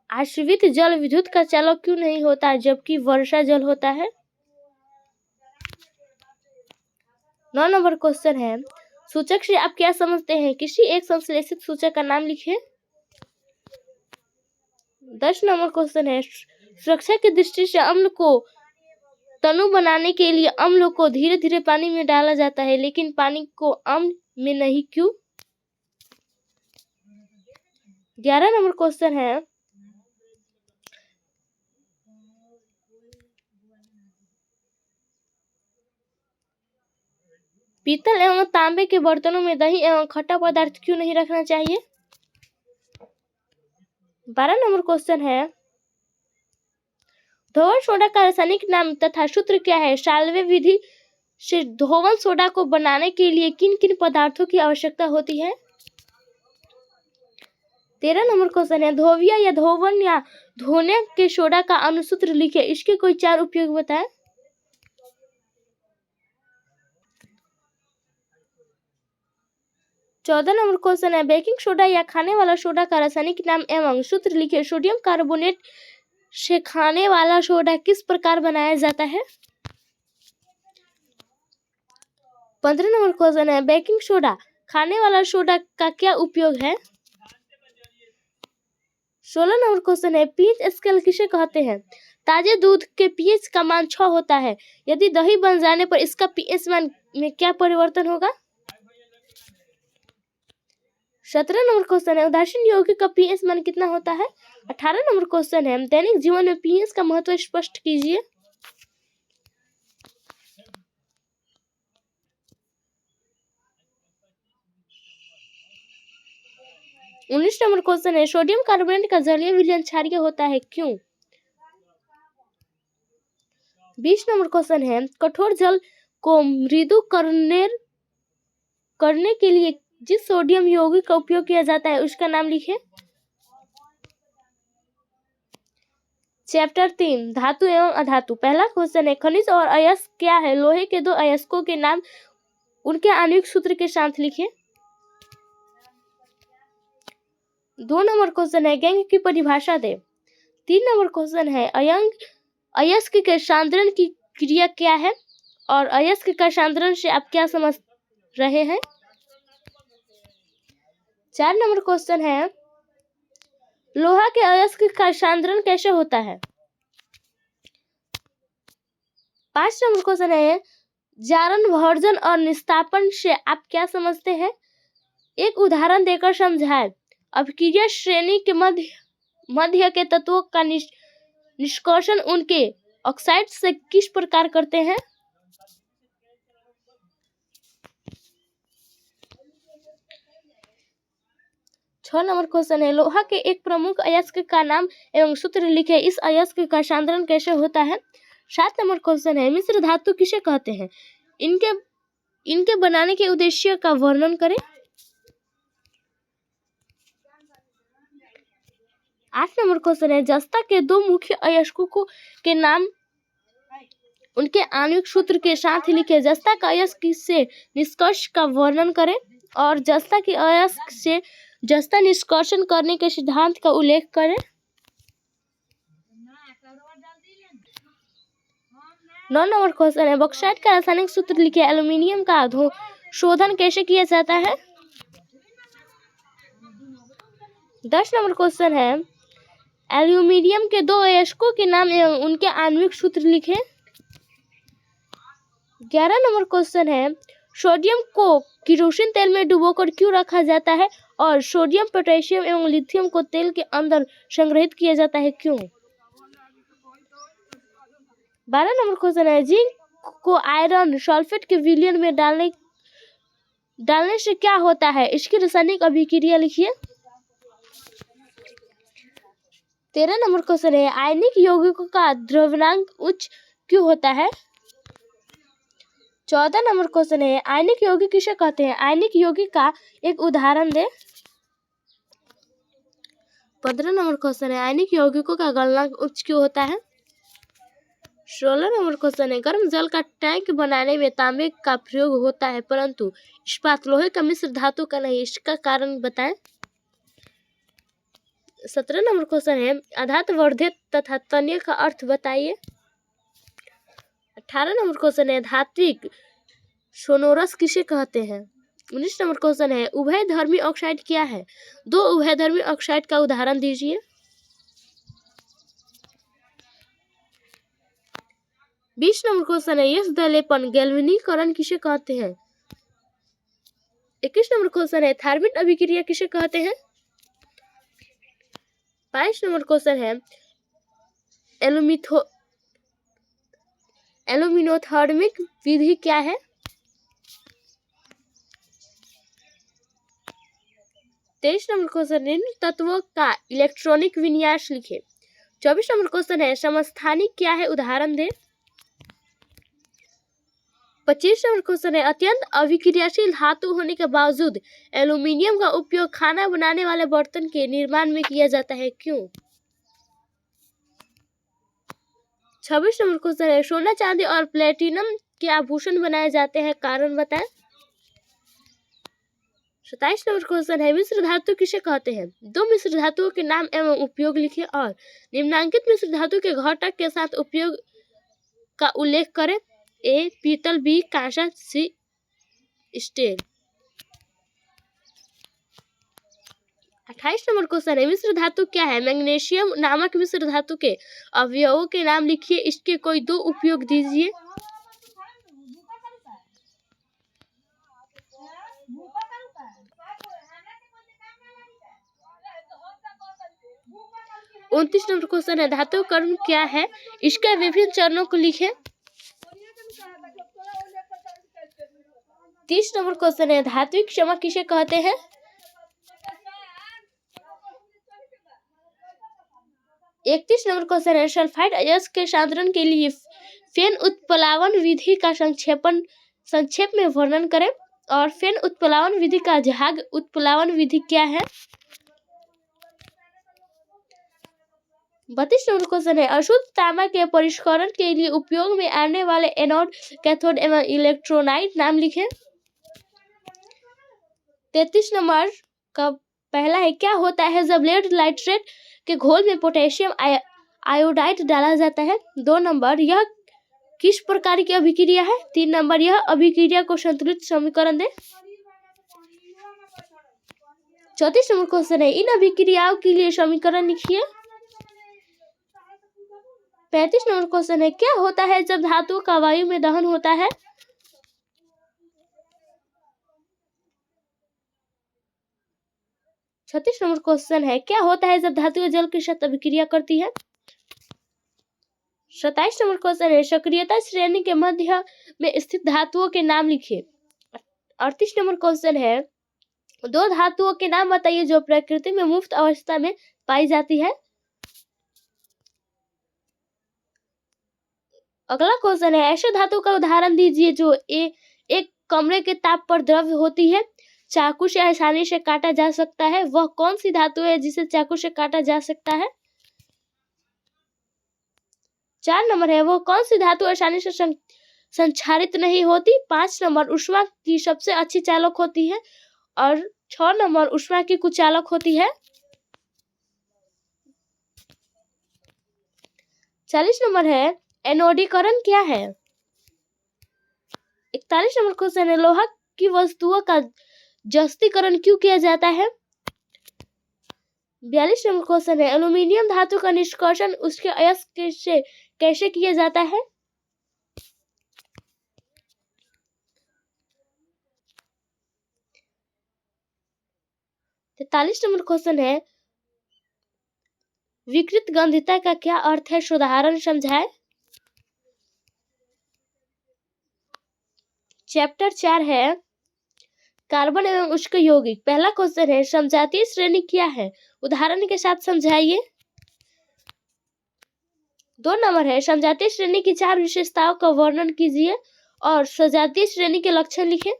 Speaker 1: आश्रित जल विद्युत का चालक क्यों नहीं होता जबकि वर्षा जल होता है। 9 नंबर क्वेश्चन है सूचक से आप क्या समझते हैं, किसी एक संश्लेषित सूचक का नाम लिखिए। 10 नंबर क्वेश्चन है सुरक्षा की दृष्टि से अम्ल को तनु बनाने के लिए अम्ल को धीरे धीरे पानी में डाला जाता है, लेकिन पानी को अम्ल में नहीं, क्यों? 11 नंबर क्वेश्चन है, पीतल एवं तांबे के बर्तनों में दही एवं खट्टा पदार्थ क्यों नहीं रखना चाहिए? 12 नंबर क्वेश्चन है, धोवन सोडा का रासायनिक नाम तथा सूत्र क्या है? साल्वे विधि से धोवन सोडा को बनाने के लिए किन किन पदार्थों की आवश्यकता होती है? 13 नंबर क्वेश्चन है, धोविया या धोवन या धोने के सोडा का अनुसूत्र लिखे, इसके कोई 4 उपयोग बताएं। 14 नंबर क्वेश्चन है, बेकिंग सोडा या खाने वाला सोडा का रासायनिक नाम एवं सूत्र लिखे। सोडियम कार्बोनेट से खाने वाला सोडा किस प्रकार बनाया जाता है? 15 नंबर क्वेश्चन है, बेकिंग सोडा खाने वाला सोडा का क्या उपयोग है? 16 नंबर क्वेश्चन है, पीएच स्केल किसे कहते हैं? ताजे दूध के पीएच का मान 6 होता है, यदि दही बन जाने पर इसका पीएच मान में क्या परिवर्तन होगा? 17 नंबर क्वेश्चन है, उदासीन यौगिक का पीएच मान कितना होता है? 18 नंबर क्वेश्चन है, दैनिक जीवन में पीएच का महत्व स्पष्ट कीजिए। 19 नंबर क्वेश्चन है, सोडियम कार्बोनेट का जलीय विलयन क्षारीय होता है, क्यों? 20 नंबर क्वेश्चन है, कठोर जल को मृदु करने के लिए जिस सोडियम यौगिक का उपयोग किया जाता है उसका नाम लिखें। चैप्टर 3 धातु एवं अधातु। पहला क्वेश्चन है, खनिज और अयस्क क्या है? लोहे के 2 अयस्कों के नाम उनके आणविक सूत्र के साथ लिखें। 2 नंबर क्वेश्चन है, व्यंग की परिभाषा दे। 3 नंबर क्वेश्चन है, अयस्क के सांद्रण की क्रिया क्या है और अयस्क का सांद्रण से आप क्या समझ रहे हैं? 4 नंबर क्वेश्चन है, लोहा के अयस्क का सांद्रण कैसे होता है? 5 नंबर क्वेश्चन है, जारण, भर्जन और निस्तापन से आप क्या समझते हैं? एक उदाहरण देकर समझाएं। अभिक्रिया श्रेणी के मध्य के तत्वों का निष्कर्षण उनके ऑक्साइड से किस प्रकार करते हैं? 6 नंबर क्वेश्चन है, लोहा के एक प्रमुख अयस्क का नाम एवं सूत्र लिखे, इस अयस्क का सांद्रण कैसे होता है? 7 नंबर क्वेश्चन है, मिश्र धातु किसे कहते हैं? इनके बनाने के उद्देश्य का वर्णन करें। 8 नंबर क्वेश्चन है, जस्ता के 2 मुख्य अयस्कों के नाम उनके आणविक सूत्र के साथ लिखे। जस्ता का अयस्क से निष्कर्ष का वर्णन करें और जस्ता के अयस्क से जस्ता निष्कर्षण करने के सिद्धांत का उल्लेख करें। 9 नंबर क्वेश्चन है, बॉक्साइट का रासायनिक सूत्र लिखे। एल्यूमीनियम का शोधन कैसे किया जाता है? 10 नंबर क्वेश्चन है, एल्यूमीनियम के 2 अयस्कों के नाम एवं उनके आणविक सूत्र लिखें। 11 नंबर क्वेश्चन है, सोडियम को किरोसिन तेल में डुबोकर क्यों रखा जाता है और सोडियम, पोटेशियम एवं लिथियम को तेल के अंदर संग्रहित किया जाता है, क्यों? 12 नंबर क्वेश्चन है, जिंक को आयरन सल्फेट के विलयन में डालने से क्या होता है? इसकी रासायनिक अभिक्रिया लिखिए। 13 नंबर क्वेश्चन है, आयनिक यौगिकों का द्रव्यमान उच्च क्यों होता है? 14 नंबर क्वेश्चन है, आयनिक यौगिक किसे कहते हैं? आयनिक यौगिक का एक उदाहरण दे। 15 नंबर क्वेश्चन है, आयनिक यौगिकों का गलनांक उच्च क्यों होता है? 16 नंबर क्वेश्चन है, गर्म जल का टैंक बनाने में तांबे का प्रयोग होता है परंतु इस्पात लोहे का मिश्र धातु का नहीं, इसका कारण बताएं। 17 नंबर क्वेश्चन है, अधातु वर्धित तथा तन्य का अर्थ बताइए। 18 नंबर क्वेश्चन है, धात्विक सोनोरस किसे कहते हैं? 19 नंबर क्वेश्चन है, उभयधर्मी ऑक्साइड क्या है? 2 उभयधर्मी ऑक्साइड का उदाहरण दीजिए। 20 नंबर क्वेश्चन है, यश दलेपन गैल्वेनीकरण किसे कहते हैं? 21 नंबर क्वेश्चन है, थार्मिक अभिक्रिया किसे कहते हैं? 22 नंबर क्वेश्चन है, एल्यूमिनोथर्मिक विधि क्या है? 23 नंबर क्वेश्चन, निम्न तत्वों का इलेक्ट्रॉनिक विन्यास लिखे। 24 नंबर क्वेश्चन है, समस्थानिक क्या है, उदाहरण दे। 25 नंबर क्वेश्चन है, अत्यंत अभिक्रियाशील धातु होने के बावजूद एल्यूमीनियम का उपयोग खाना बनाने वाले बर्तन के निर्माण में किया जाता है, क्यों? 26 नंबर क्वेश्चन है, सोना चांदी और प्लेटिनम के आभूषण बनाए जाते हैं, कारण बताएं। 27 नंबर क्वेश्चन है, मिश्र धातु किसे कहते हैं? 2 मिश्र धातुओं के नाम एवं उपयोग लिखिए और निम्नांकित मिश्र धातु के घटक के साथ उपयोग का उल्लेख करें। ए पीतल, बी कांसा, सी स्टील। 28 नंबर क्वेश्चन है, मिश्र धातु क्या है? मैग्नीशियम नामक मिश्र धातु के अवयवों के नाम लिखिए, इसके कोई 2 उपयोग दीजिए। 29 नंबर क्वेश्चन है, धातु कर्म क्या है? इसके विभिन्न चरणों को लिखें। 30 नंबर क्वेश्चन है, धात्विक चमक किसे कहते हैं? 31 नंबर क्वेश्चन है, सल्फाइड अयस्क के सांद्रण के लिए फेन उत्प्लावन विधि का संक्षेप में वर्णन करें और फेन उत्प्लावन विधि का झाग उत्प्लावन विधि क्या है? 32 नंबर क्वेश्चन है, अशुद्ध तांबा के परिष्करण के लिए उपयोग में आने वाले एनोड, कैथोड एवं इलेक्ट्रोलाइट नाम लिखें। 33 नंबर का पहला है, क्या होता है जब लेड नाइट्रेट के घोल में पोटेशियम आयोडाइड डाला जाता है? 2 नंबर, यह किस प्रकार की अभिक्रिया है? 3 नंबर, यह अभिक्रिया को संतुलित समीकरण दे। 34 नंबर क्वेश्चन है, इन अभिक्रियाओं के लिए समीकरण लिखिए। 35 नंबर क्वेश्चन है, क्या होता है जब धातुओं का वायु में दहन होता है? 36 नंबर क्वेश्चन है, क्या होता है जब धातु जल के साथ अभिक्रिया करती है? 27 नंबर क्वेश्चन है, सक्रियता श्रेणी के मध्य में स्थित धातुओं के नाम लिखिए। 38 नंबर क्वेश्चन है, 2 धातुओं के नाम बताइए जो प्रकृति में मुफ्त अवस्था में पाई जाती है। अगला क्वेश्चन है, ऐसे धातु का उदाहरण दीजिए जो एक कमरे के ताप पर द्रव्य होती है, चाकू से आसानी से काटा जा सकता है। वह कौन सी धातु है जिसे चाकू से काटा जा सकता है? 4 नंबर है, वो कौन सी धातु आसानी से संक्षारित नहीं होती? 5 नंबर, ऊष्मा की सबसे अच्छी चालक होती है और 6 नंबर, ऊष्मा की कुचालक होती है। 40 नंबर है, एनोडीकरण क्या है? 41 नंबर क्वेश्चन है, लोहा की वस्तुओं का जस्तीकरण क्यों किया जाता है? 42 नंबर क्वेश्चन है, एल्यूमीनियम धातु का निष्कर्षण उसके अयस्क से कैसे किया जाता है? 43 नंबर क्वेश्चन है, विकृत गंधिता का क्या अर्थ है? उदाहरण समझाएं। चैप्टर 4 है, कार्बन एवं उसके यौगिक। पहला क्वेश्चन है, समजातीय श्रेणी क्या है? उदाहरण के साथ समझाइए। 2 नंबर है, समजातीय श्रेणी की 4 विशेषताओं का वर्णन कीजिए और सजातीय श्रेणी के लक्षण लिखें।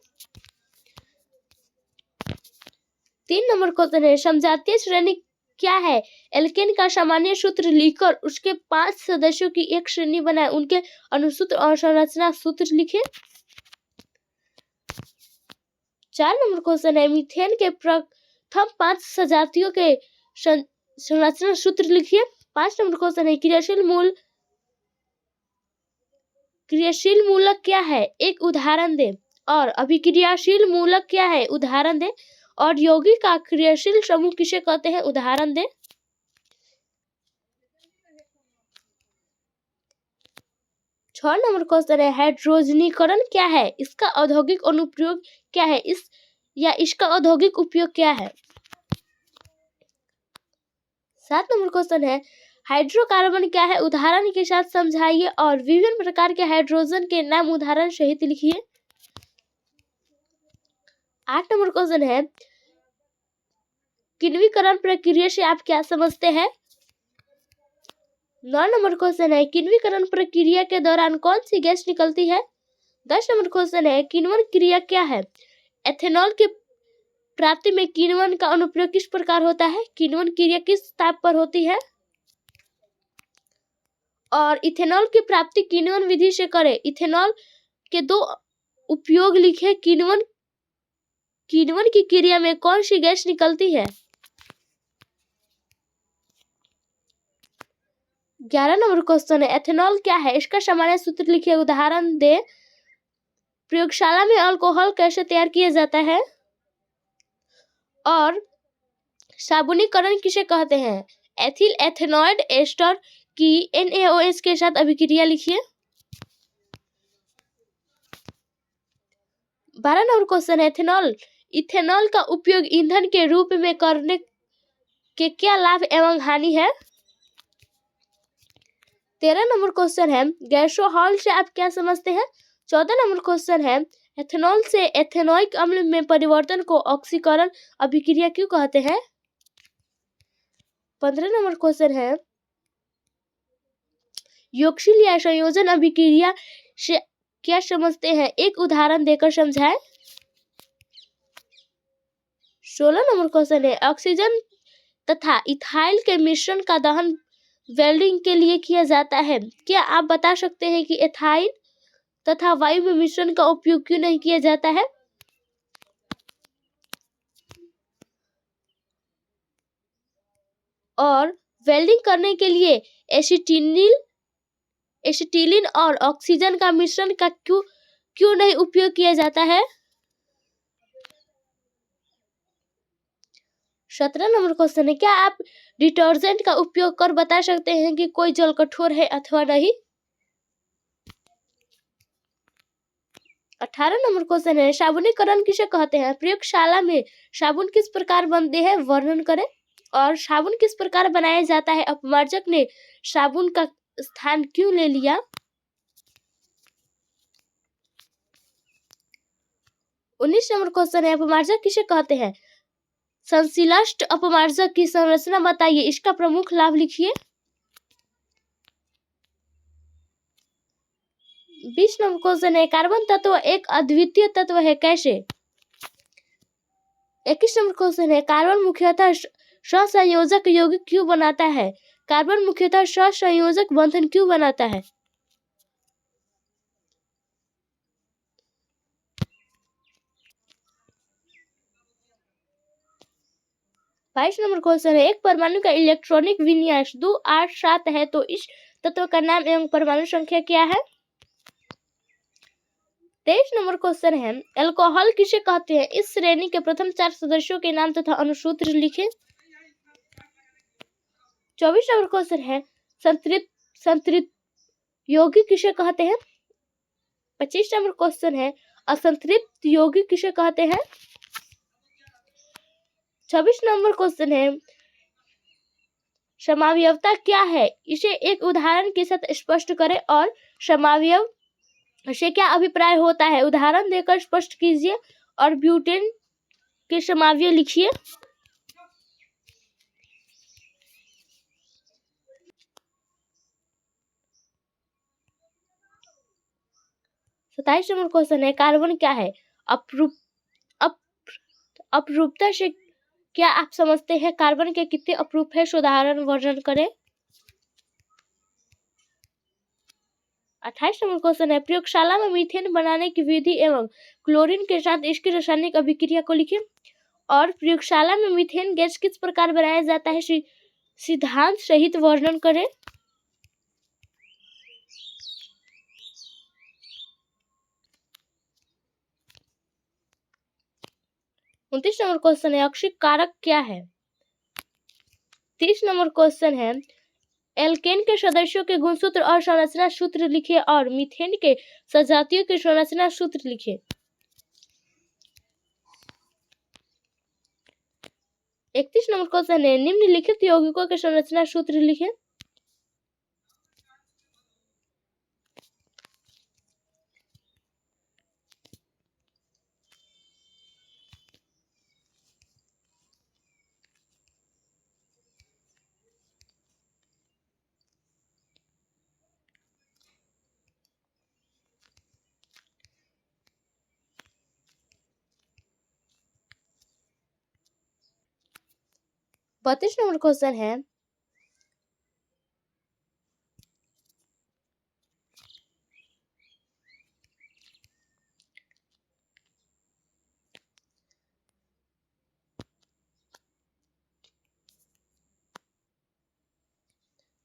Speaker 1: 3 नंबर क्वेश्चन है, समजातीय श्रेणी क्या है? एल्केन का सामान्य सूत्र लिखकर उसके 5 सदस्यों की एक श्रेणी बनाए, उनके अनुसूत्र और संरचना सूत्र लिखें। 4 नंबर क्वेश्चन है, मीथेन के प्रथम 5 सजातियों के संरचना सूत्र लिखिए। 5 नंबर क्वेश्चन है, क्रियाशील मूलक क्या है? एक उदाहरण दे। और अभिक्रियाशील मूलक क्या है? उदाहरण दे। और यौगिक का क्रियाशील समूह किसे कहते हैं? उदाहरण दे। 6 नंबर क्वेश्चन है हाइड्रोजनीकरण क्या है, इसका औद्योगिक अनुप्रयोग क्या है, इसका औद्योगिक उपयोग क्या है। 7 नंबर क्वेश्चन है हाइड्रोकार्बन क्या है, उदाहरण के साथ समझाइए और विभिन्न प्रकार के हाइड्रोजन के नाम उदाहरण सहित लिखिए। 8 नंबर क्वेश्चन है किण्वीकरण प्रक्रिया से आप क्या समझते हैं। 9 नंबर क्वेश्चन है किण्वीकरण प्रक्रिया के दौरान कौन सी गैस निकलती है। 10 नंबर क्वेश्चन है किण्वन क्रिया क्या है, एथेनॉल के प्राप्ति में किण्वन का अनुप्रयोग किस प्रकार होता है, किण्वन क्रिया किस ताप पर होती है और इथेनॉल की प्राप्ति किण्वन विधि से करें। इथेनॉल के दो उपयोग लिखे, किण्वन की क्रिया में कौन सी गैस निकलती है। 11 नंबर क्वेश्चन है एथेनॉल क्या है, इसका सामान्य सूत्र लिखिए, उदाहरण दे। प्रयोगशाला में अल्कोहल कैसे तैयार किया जाता है और साबुनीकरण किसे कहते हैं। एथिल एथेनॉइड एस्टर की NaOH के साथ अभिक्रिया लिखिए। 12 नंबर क्वेश्चन है इथेनॉल का उपयोग ईंधन के रूप में करने के क्या लाभ एवं हानि है। 13 नंबर क्वेश्चन है गैसोहॉल से आप क्या समझते हैं। 14 नंबर क्वेश्चन है एथेनॉल से एथेनोइक अम्ल में परिवर्तन को ऑक्सीकरण अभिक्रिया क्यों कहते हैं। 15 नंबर क्वेश्चन है योक्सिल या संयोजन अभिक्रिया से क्या समझते हैं, एक उदाहरण देकर समझाएं। 16 नंबर क्वेश्चन है ऑक्सीजन तथा इथाइल के मिश्रण का दहन वेल्डिंग के लिए किया जाता है, क्या आप बता सकते हैं कि इथाइल तथा वायु में मिश्रण का उपयोग क्यों नहीं किया जाता है। और वेल्डिंग करने के लिए एसिटिलीन और ऑक्सीजन का मिश्रण का क्यों नहीं उपयोग किया जाता है। 17 नंबर क्वेश्चन है क्या आप डिटर्जेंट का उपयोग कर बता सकते हैं कि कोई जल कठोर है अथवा नहीं। 18 नंबर क्वेश्चन है साबुनीकरण किसे कहते हैं, प्रयोगशाला में साबुन किस प्रकार बनते हैं वर्णन करें और साबुन किस प्रकार बनाया जाता है, अपमार्जक ने साबुन का स्थान क्यों ले लिया। 19 नंबर क्वेश्चन है अपमार्जक किसे कहते हैं, संश्लिष्ट अपमार्जक की संरचना बताइए, इसका प्रमुख लाभ लिखिए। 20 नंबर क्वेश्चन है कार्बन तत्व एक अद्वितीय तत्व है कैसे। 21 नंबर क्वेश्चन है कार्बन मुख्यतः सहसंयोजक यौगिक क्यों बनाता है, कार्बन मुख्यतः सहसंयोजक बंधन क्यों बनाता है। 22 नंबर क्वेश्चन है एक परमाणु का इलेक्ट्रॉनिक विन्यास 2 8 7 है तो इस तत्व का नाम एवं परमाणु संख्या क्या है। 23 नंबर क्वेश्चन है अल्कोहल किसे कहते हैं, इस श्रेणी के प्रथम 4 सदस्यों के नाम तथा अनुसूत्र लिखें। 24 नंबर क्वेश्चन है संतृप्त यौगिक किसे कहते हैं। 25 नंबर क्वेश्चन है असंतृप्त यौगिक किसे कहते हैं। 26 नंबर क्वेश्चन है समावयवता क्या है, इसे एक उदाहरण के साथ स्पष्ट करें और समावयव से क्या अभिप्राय होता है, उदाहरण देकर स्पष्ट कीजिए और ब्यूटेन के समावयव लिखिए। 27 नंबर क्वेश्चन है कार्बन क्या है, अपरूपता से क्या आप समझते हैं, कार्बन के कितने अपरूप है, उदाहरण वर्णन करें। 28 नंबर क्वेश्चन है प्रयोगशाला में मीथेन बनाने की विधि एवं क्लोरीन के साथ इसकी रासायनिक अभिक्रिया को लिखें और प्रयोगशाला में मीथेन गैस किस प्रकार बनाया जाता है सिद्धांत सहित वर्णन करें। 29 नंबर क्वेश्चन है अक्षय कारक क्या है। 30 नंबर क्वेश्चन है एल्केन के सदस्यों के गुणसूत्र और संरचना सूत्र लिखे और मीथेन के सजातियों के संरचना सूत्र लिखे। 31 नंबर क्वेश्चन है, निम्नलिखित यौगिकों के संरचना सूत्र लिखे। बत्तीस नंबर क्वेश्चन है,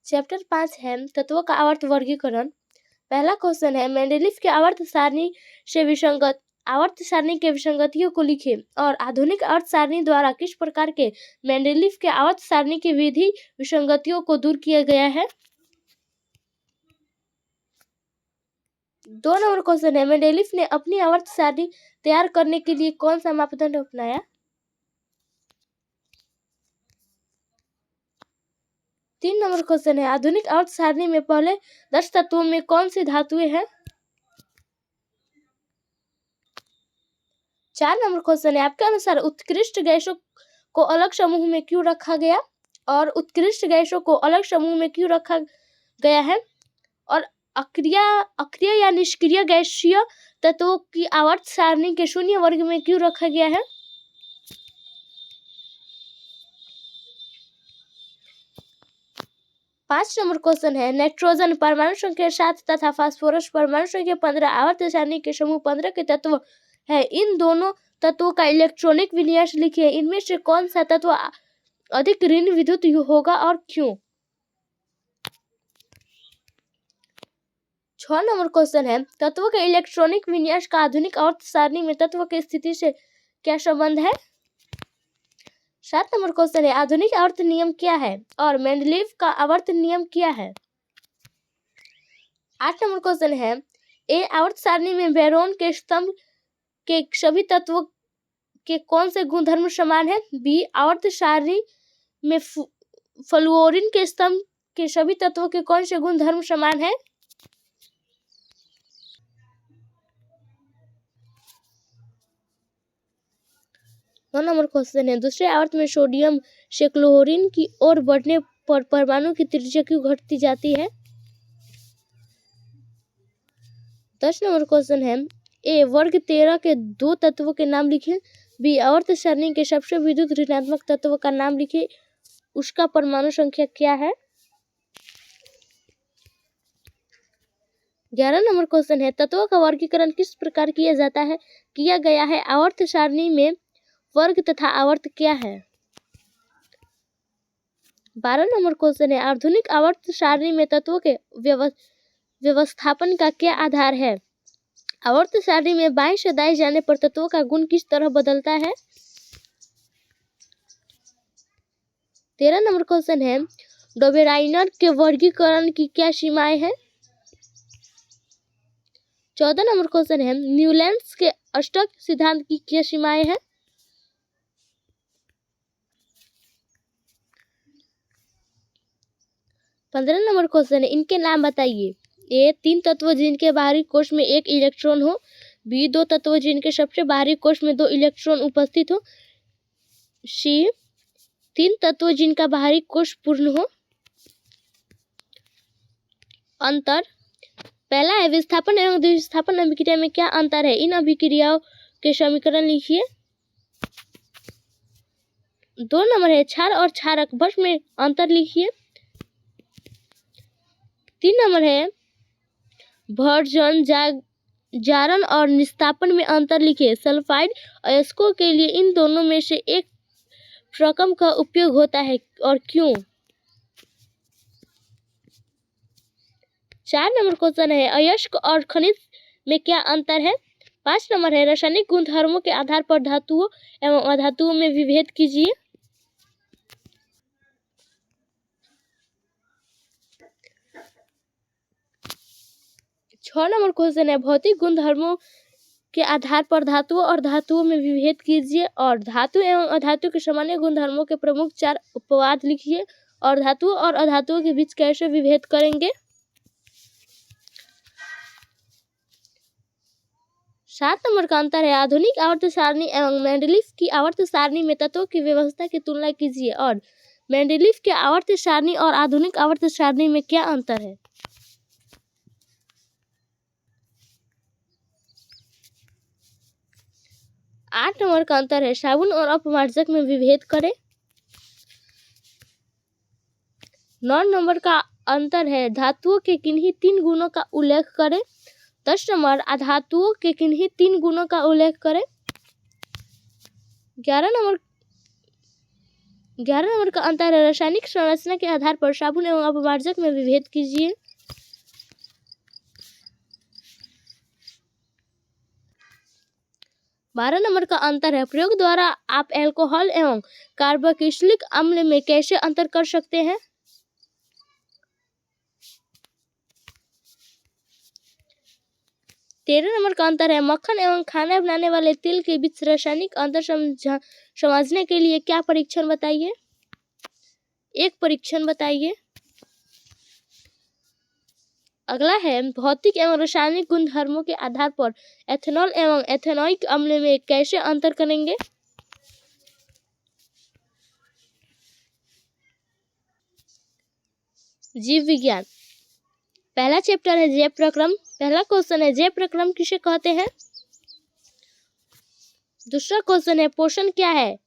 Speaker 1: चैप्टर 5 है तत्वों का आवर्त वर्गीकरण। पहला क्वेश्चन है, मेंडेलीफ के आवर्त सारणी से विसंगत आवर्त सारणी के विसंगतियों को लिखे और आधुनिक आवर्त सारणी द्वारा किस प्रकार के मेंडेलीफ के आवर्त सारणी की विधि विसंगतियों को दूर किया गया है। 2 नंबर क्वेश्चन है, मेंडेलीफ ने अपनी आवर्त सारणी तैयार करने के लिए कौन सा मापदंड अपनाया। 3 नंबर क्वेश्चन है, आधुनिक आवर्त सारणी में पहले 10 तत्वों में कौन सी धातुएं हैं। 4 नंबर क्वेश्चन है, आपके अनुसार उत्कृष्ट गैसों को अलग समूह में क्यों रखा गया और उत्कृष्ट गैसों को अलग समूह में क्यों रखा गया है और अक्रिय या निष्क्रिय गैसीय तत्वों की आवर्त सारणी के शून्य वर्ग में क्यों रखा गया है। 5 नंबर क्वेश्चन है, नाइट्रोजन परमाणु संख्या 7 तथा फास्फोरस परमाणु संख्या 15 आवर्त सारणी के समूह 15 के तत्व है। इन दोनों तत्वों का इलेक्ट्रॉनिक विन्यास लिखिए। इनमें से कौन सा तत्व अधिक ऋण विद्युत होगा और क्यों। 6 नंबर क्वेश्चन है, तत्वों के इलेक्ट्रॉनिक विन्यास का आधुनिक आवर्त सारणी में तत्व की स्थिति से क्या संबंध है। 7 नंबर क्वेश्चन है, आधुनिक आवर्त नियम क्या है और मेंडलीफ का आवर्त नियम क्या है। 8 नंबर क्वेश्चन है, ए आवर्त सारणी में बोरॉन के स्तंभ के सभी तत्वों के कौन से गुणधर्म समान है। बी आवर्त सारणी में फ्लोरीन के स्तंभ के सभी तत्वों के कौन से गुणधर्म समान है। 9 नंबर क्वेश्चन है, दूसरे आवर्त में सोडियम से क्लोरीन की ओर बढ़ने पर परमाणु की त्रिज्या क्यों घटती जाती है। 10 नंबर क्वेश्चन है, ए वर्ग 13 के दो तत्वों के नाम लिखें। बी आवर्त सारणी के सबसे विद्युत ऋणात्मक तत्व का नाम लिखें, उसका परमाणु संख्या क्या है। 11 नंबर क्वेश्चन है, तत्वों का वर्गीकरण किस प्रकार किया गया है। आवर्त सारणी में वर्ग तथा आवर्त क्या है। 12 नंबर क्वेश्चन है, आधुनिक आवर्त सारणी में तत्वों के व्यवस्थापन का क्या आधार है। आवर्त सारणी में बाएं से दाएं जाने पर तत्वों का गुण किस तरह बदलता है। 13 नंबर क्वेश्चन है, डोबेराइनर के वर्गीकरण की क्या सीमाएं हैं। 14 नंबर क्वेश्चन है, न्यूलैंड्स के अष्टक सिद्धांत की क्या सीमाएं हैं। 15 नंबर क्वेश्चन है, इनके नाम बताइए। ए 3 तत्व जिनके बाहरी कोश में 1 इलेक्ट्रॉन हो। बी 2 तत्व जिनके सबसे बाहरी कोश में 2 इलेक्ट्रॉन उपस्थित हो। सी 3 तत्व जिनका बाहरी कोश पूर्ण हो। अंतर, पहला है विस्थापन एवं द्विविस्थापन अभिक्रिया में क्या अंतर है। इन अभिक्रियाओं के समीकरण लिखिए। 2 नंबर है, क्षार और क्षारक भस्म में अंतर लिखिए। 3 नंबर है, भर्जन जारण और निस्तापन में अंतर लिखिए। सल्फाइड अयस्कों के लिए इन दोनों में से एक प्रकम का उपयोग होता है और क्यों। 4 नंबर क्वेश्चन है, अयस्क और खनिज में क्या अंतर है। 5 नंबर है, रासायनिक गुणधर्मों के आधार पर धातुओं एवं अधातुओं में विभेद कीजिए। 6 नंबर क्वेश्चन है भौतिक गुणधर्मों के आधार पर धातुओं और धातुओं में विभेद कीजिए और धातु एवं अधातु के सामान्य गुणधर्मों के प्रमुख 4 उपवाद लिखिए और धातुओं और अधातुओं के बीच कैसे विभेद करेंगे। 7 नंबर का अंतर है आधुनिक आवर्त सारणी एवं मेंडलीफ की आवर्त सारणी में तत्वों की व्यवस्था की तुलना कीजिए और मेंडलीफ के आवर्त सारणी और आधुनिक आवर्त सारणी में क्या अंतर है। 8 नंबर का अंतर है साबुन और अपमार्जक में विभेद करें। 9 नंबर का अंतर है धातुओं के किन्हीं 3 गुणों का उल्लेख करें। 10 नंबर अधातुओं के किन्हीं 3 गुणों का उल्लेख करें। 11 नंबर का अंतर है रासायनिक संरचना के आधार पर साबुन एवं अपमार्जक में विभेद कीजिए। 12 नंबर का अंतर है प्रयोग द्वारा आप एल्कोहल एवं कार्बोक्सिलिक अम्ल में कैसे अंतर कर सकते हैं। 13 नंबर का अंतर है मक्खन एवं खाना बनाने वाले तेल के बीच रासायनिक अंतर समझने के लिए क्या परीक्षण बताइए। एक परीक्षण बताइए। अगला है भौतिक एवं रासायनिक गुणधर्मों के आधार पर एथेनॉल एवं एथेनॉइक अम्ल में कैसे अंतर करेंगे। जीव विज्ञान पहला चैप्टर है जैव प्रक्रम। पहला क्वेश्चन है जैव प्रक्रम किसे कहते हैं। दूसरा क्वेश्चन है पोषण क्या है,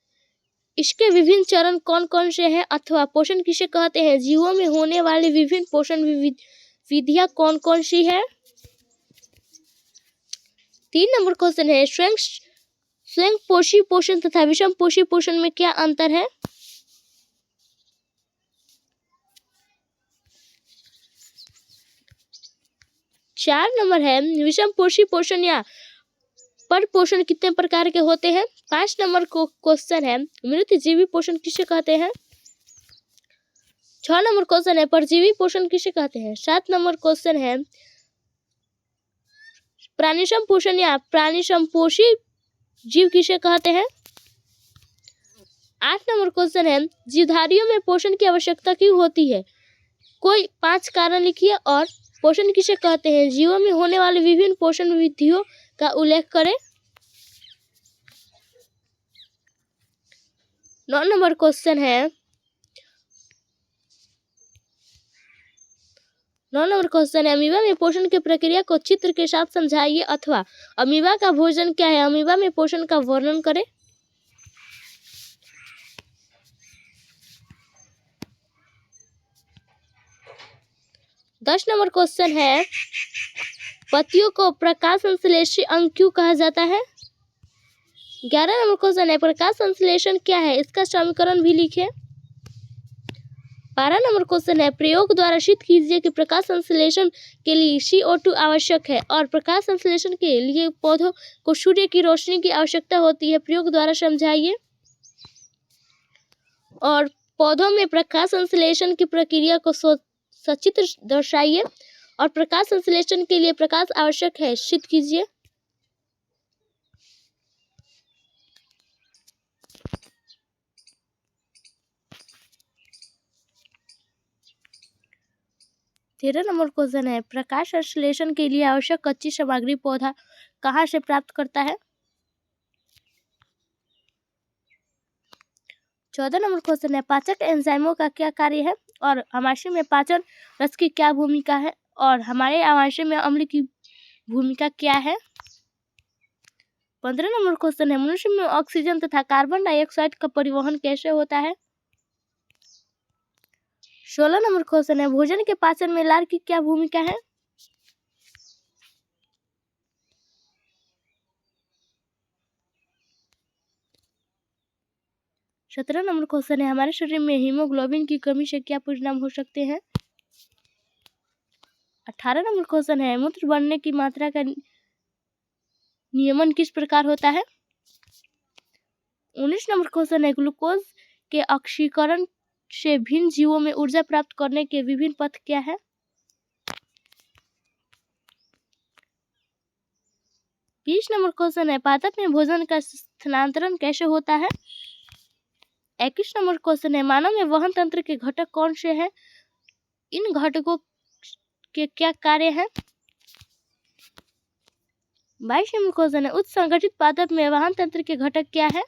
Speaker 1: इसके विभिन्न चरण कौन कौन से हैं अथवा पोषण किसे कहते हैं। जीवों में होने वाली विभिन्न पोषण विधियां कौन कौन सी है। 3 नंबर क्वेश्चन है स्वयं पोषी पोषण तथा विषम पोषी पोषण में क्या अंतर है। 4 नंबर है विषम पोषी पोषण या पर पोषण कितने प्रकार के होते हैं। 5 नंबर को क्वेश्चन है मृत जीवी पोषण किसे कहते हैं। 6 नंबर क्वेश्चन है परजीवी पोषण किसे कहते हैं। 7 नंबर क्वेश्चन है प्राणिसम पोषण या प्राणिसम पोषी जीव किसे कहते हैं। 8 नंबर क्वेश्चन है जीवधारियों में पोषण की आवश्यकता क्यों होती है, कोई 5 कारण लिखिए और पोषण किसे कहते हैं। जीवों में होने वाले विभिन्न पोषण विधियों का उल्लेख करें। 9 नंबर क्वेश्चन है 9 नंबर क्वेश्चन है अमीबा में पोषण की प्रक्रिया को चित्र के साथ समझाइए अथवा अमीबा का भोजन क्या है, अमीबा में पोषण का वर्णन करें। दस नंबर क्वेश्चन है पत्तियों को प्रकाश संश्लेषी अंग क्यों कहा जाता है। 11 नंबर क्वेश्चन है प्रकाश संश्लेषण क्या है, इसका समीकरण भी लिखें। 12 नंबर क्वेश्चन है प्रयोग द्वारा सिद्ध कीजिए कि प्रकाश संश्लेषण के लिए CO2 आवश्यक है और प्रकाश संश्लेषण के लिए पौधों को सूर्य की रोशनी की आवश्यकता होती है, प्रयोग द्वारा समझाइए। और पौधों में प्रकाश संश्लेषण की प्रक्रिया को सचित्र दर्शाइए और प्रकाश संश्लेषण के लिए प्रकाश आवश्यक है, सिद्ध कीजिए। तेरह नंबर क्वेश्चन है प्रकाश संश्लेषण के लिए आवश्यक कच्ची सामग्री पौधा कहाँ से प्राप्त करता है। 14 नंबर क्वेश्चन है पाचक एंजाइमों का क्या कार्य है और आमाशय में पाचन रस की क्या भूमिका है और हमारे आमाशय में अम्ल की भूमिका क्या है। 15 नंबर क्वेश्चन है मनुष्य में ऑक्सीजन तथा कार्बन डाइऑक्साइड का परिवहन कैसे होता है। 16 नंबर क्वेश्चन है भोजन के पाचन में लार की क्या भूमिका है। 17 नंबर क्वेश्चन है हमारे शरीर में हीमोग्लोबिन की कमी से क्या परिणाम हो सकते हैं। 18 नंबर क्वेश्चन है मूत्र बढ़ने की मात्रा का नियमन किस प्रकार होता है। 19 नंबर क्वेश्चन है ग्लूकोज के ऑक्सीकरण से भिन्न जीवों में ऊर्जा प्राप्त करने के विभिन्न पथ क्या है। 20 नंबर क्वेश्चन है पादप में भोजन का स्थानांतरण कैसे होता है। 21 नंबर क्वेश्चन है मानव में वहन तंत्र के घटक कौन से हैं, इन घटकों के क्या कार्य हैं। 22 नंबर क्वेश्चन है उच्च संगठित पादप में वहन तंत्र के घटक क्या है।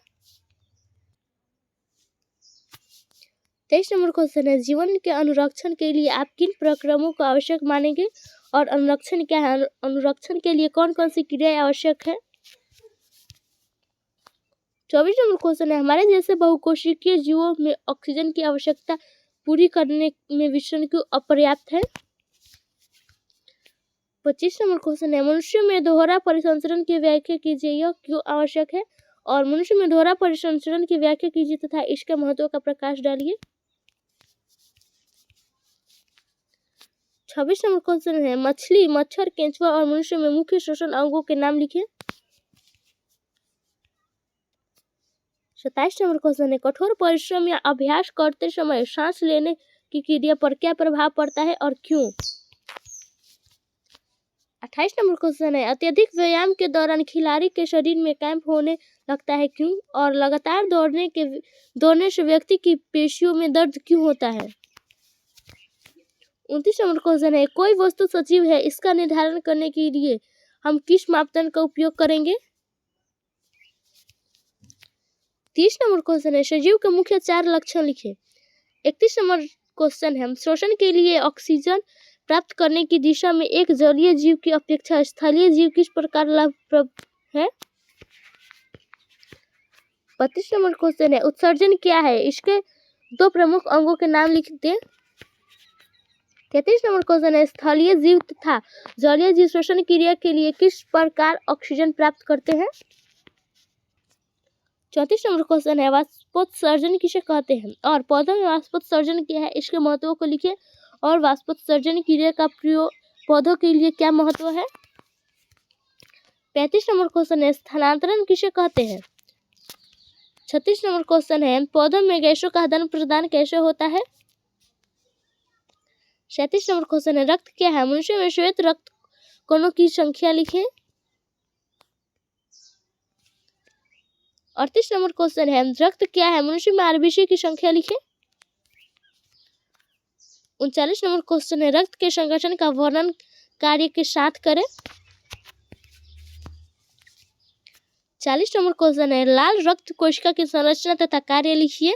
Speaker 1: 23 नंबर क्वेश्चन है जीवन के अनुरक्षण के लिए आप किन प्रक्रमों को आवश्यक मानेंगे और अनुरक्षण क्या है, अनुरक्षण के लिए कौन कौन सी क्रियाएं आवश्यक है। 24 नंबर क्वेश्चन है हमारे जैसे बहुकोशिकीय जीवों में ऑक्सीजन की आवश्यकता पूरी करने में विषण क्यों अपर्याप्त है। 25 नंबर क्वेश्चन है मनुष्य में दोहरा परिसंचरण की व्याख्या कीजिए, यह क्यों आवश्यक है, और मनुष्य में दोहरा परिसंचरण की व्याख्या कीजिए तथा इसके महत्व का प्रकाश डालिए। 26 नंबर क्वेश्चन है मछली, मच्छर, केंचुआ और मनुष्य में मुख्य श्वसन अंगों के नाम लिखिए। 27 नंबर क्वेश्चन है कठोर परिश्रम या अभ्यास करते समय सांस लेने की क्रिया पर क्या प्रभाव पड़ता है और क्यों। 28 नंबर क्वेश्चन है अत्यधिक व्यायाम के दौरान खिलाड़ी के शरीर में क्रैम्प होने लगता है क्यों, और लगातार दौड़ने से व्यक्ति की पेशियों में दर्द क्यों होता है। 29 नंबर क्वेश्चन है कोई वस्तु सजीव है, इसका निर्धारण करने के लिए हम किस मापदंड का उपयोग करेंगे। 30 नंबर क्वेश्चन है सजीव के मुख्य 4 लक्षण लिखे। 31 नंबर क्वेश्चन है श्वसन के लिए ऑक्सीजन प्राप्त करने की दिशा में एक जलीय जीव की अपेक्षा स्थलीय जीव किस प्रकार लाभप्रद है। 32 नंबर क्वेश्चन है उत्सर्जन क्या है, इसके 2 प्रमुख अंगों के नाम लिख दें। 33 नंबर क्वेश्चन है स्थलीय जीव तथा जलीय जीव श्वसन क्रिया के लिए किस प्रकार ऑक्सीजन प्राप्त करते हैं। 34 नंबर क्वेश्चन है वाष्पोत्सर्जन किसे कहते हैं, और पौधों में वाष्पोत्सर्जन क्या है, इसके महत्व को लिखिए, और वाष्पोत्सर्जन क्रिया का प्रयोग पौधों के लिए क्या महत्व है। 35 नंबर क्वेश्चन है स्थानांतरण किसे कहते हैं। 36 नंबर क्वेश्चन है पौधों में गैसों का आदान प्रदान कैसे होता है। 37 नंबर क्वेश्चन है रक्त क्या है, मनुष्य में श्वेत रक्त कणों की संख्या लिखें। 38 नंबर क्वेश्चन है रक्त क्या है, मनुष्य में आरबीसी की संख्या लिखें। 39 नंबर क्वेश्चन है रक्त के संगठन का वर्णन कार्य के साथ करें। 40 नंबर क्वेश्चन है लाल रक्त कोशिका की संरचना तथा कार्य लिखिए।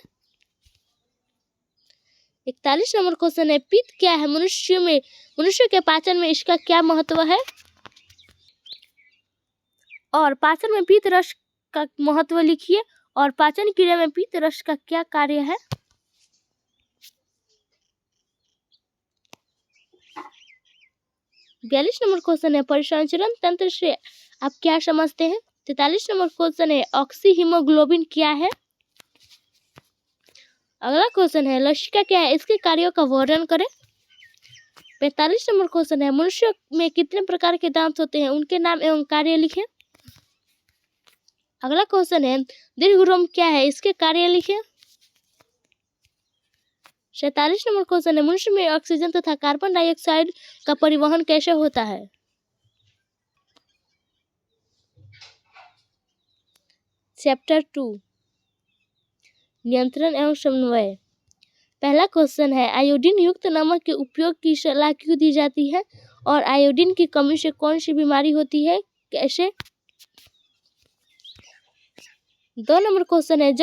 Speaker 1: 41 नंबर क्वेश्चन है पित्त क्या है, मनुष्य के पाचन में इसका क्या महत्व है, और पाचन में पित्त रस का महत्व लिखिए, और पाचन क्रिया में पित्त रस का क्या कार्य है। 42 नंबर क्वेश्चन है परिसंचरण तंत्र से आप क्या समझते हैं। 43 नंबर क्वेश्चन है ऑक्सी हीमोग्लोबिन क्या है। अगला क्वेश्चन है लसिका क्या है, इसके कार्यों का वर्णन करें। 45 नंबर क्वेश्चन है मनुष्य में कितने प्रकार के दांत होते हैं, उनके नाम एवं कार्य लिखें। अगला क्वेश्चन है दीर्घरोम क्या है, इसके कार्य लिखें। 47 नंबर क्वेश्चन है मनुष्य में ऑक्सीजन तथा कार्बन डाइऑक्साइड का परिवहन कैसे होता है। चैप्टर 2 नियंत्रण एवं समन्वय। पहला क्वेश्चन है आयोडीन युक्त नमक के उपयोग की सलाह क्यों दी जाती है, और आयोडीन की कमी से कौन सी बीमारी होती है, कैसे। 2 नंबर क्वेश्चन है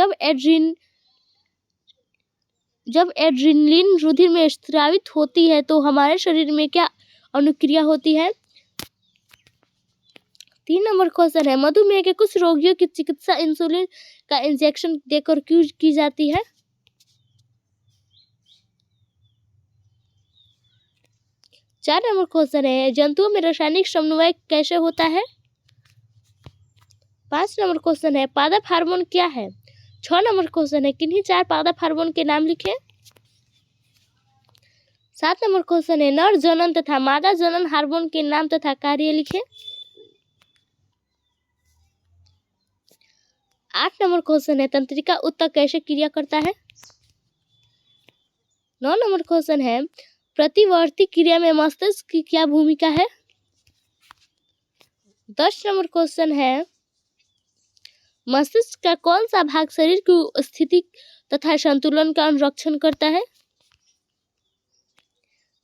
Speaker 1: जब एड्रेनलिन रुधिर में स्रावित होती है तो हमारे शरीर में क्या अनुक्रिया होती है। 3 नंबर क्वेश्चन है मधुमेह के कुछ रोगियों की चिकित्सा इंसुलिन का इंजेक्शन देकर क्यों की जाती है। 4 नंबर क्वेश्चन है जंतुओं में रासायनिक समन्वय कैसे होता है। 5 नंबर क्वेश्चन है पादप हार्मोन क्या है। 6 नंबर क्वेश्चन है किन्हीं 4 पादप हार्मोन के नाम लिखें। 7 नंबर क्वेश्चन है नर जनन तथा मादा जनन हार्मोन के नाम तथा कार्य लिखें। 8 नंबर क्वेश्चन है तंत्रिका ऊतक कैसे क्रिया करता है। 9 नंबर क्वेश्चन है प्रतिवर्ती क्रिया में मस्तिष्क की क्या भूमिका है। 10 नंबर क्वेश्चन है, मस्तिष्क का कौन सा भाग शरीर की स्थिति तथा संतुलन का अनुरक्षण करता है?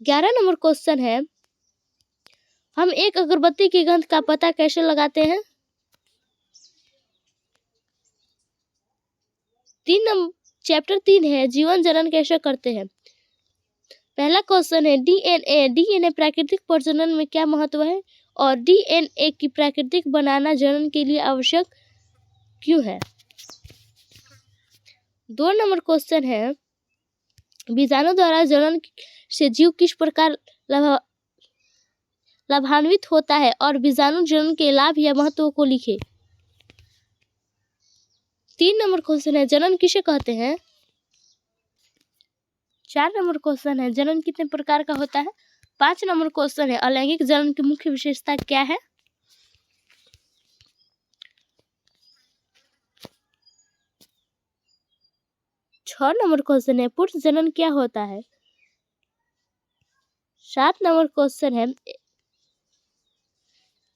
Speaker 1: 11 नंबर क्वेश्चन है, हम एक अगरबत्ती की गंध का पता कैसे लगाते हैं? 3 है, जीवन जनन कैसे करते हैं? पहला क्वेश्चन है, डीएनए प्राकृतिक प्रजनन में क्या महत्व है और डीएनए की प्राकृतिक बनाना जनन के लिए आवश्यक क्यों है? 2 नंबर क्वेश्चन है, बीजाणु द्वारा जनन से जीव किस प्रकार लाभान्वित होता है और बीजाणु जनन के लाभ या महत्व को लिखे। 3 नंबर क्वेश्चन है, जनन किसे कहते हैं? 4 नंबर क्वेश्चन है, जनन कितने प्रकार का होता है? 5 नंबर क्वेश्चन है, अलैंगिक जनन की मुख्य विशेषता क्या है? 6 नंबर क्वेश्चन है, पुरुष जनन क्या होता है? 7 नंबर क्वेश्चन है,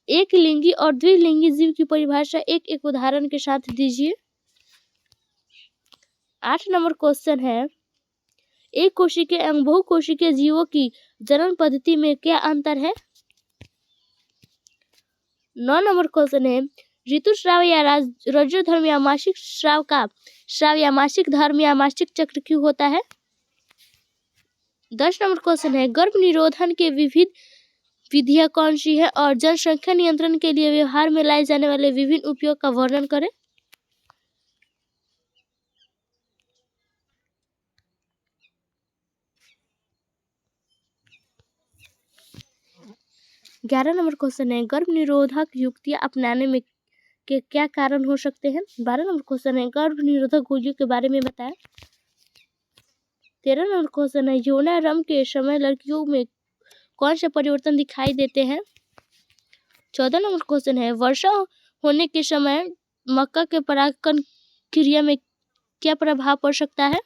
Speaker 1: एक लिंगी और द्विलिंगी जीव की परिभाषा एक उदाहरण के साथ दीजिए। 8 नंबर क्वेश्चन है, एक कोशिकीय एवं बहुकोशिकीय जीवों की जनन पद्धति में क्या अंतर है? 9 नंबर क्वेश्चन है, ऋतुस्राव या रजोधर्म या मासिक स्राव का स्राव या मासिक धर्म या मासिक चक्र क्यों होता है? 10 नंबर क्वेश्चन है, गर्भ निरोधन के विविध विधियां कौन सी है और जनसंख्या नियंत्रण के लिए व्यवहार में लाए जाने वाले विभिन्न उपयोग का वर्णन करें। 11 नंबर क्वेश्चन है, गर्भ निरोधक युक्तियां अपनाने में के क्या कारण हो सकते हैं? 12 नंबर क्वेश्चन है, गर्भ निरोधक गोलियों के बारे में बताएं। 13 नंबर क्वेश्चन है, यौनारंभ के समय लड़कियों में कौन से परिवर्तन दिखाई देते हैं? 14 नंबर क्वेश्चन है, वर्षा होने के समय मक्का के परागकण क्रिया में क्या प्रभाव पड़ सकता है?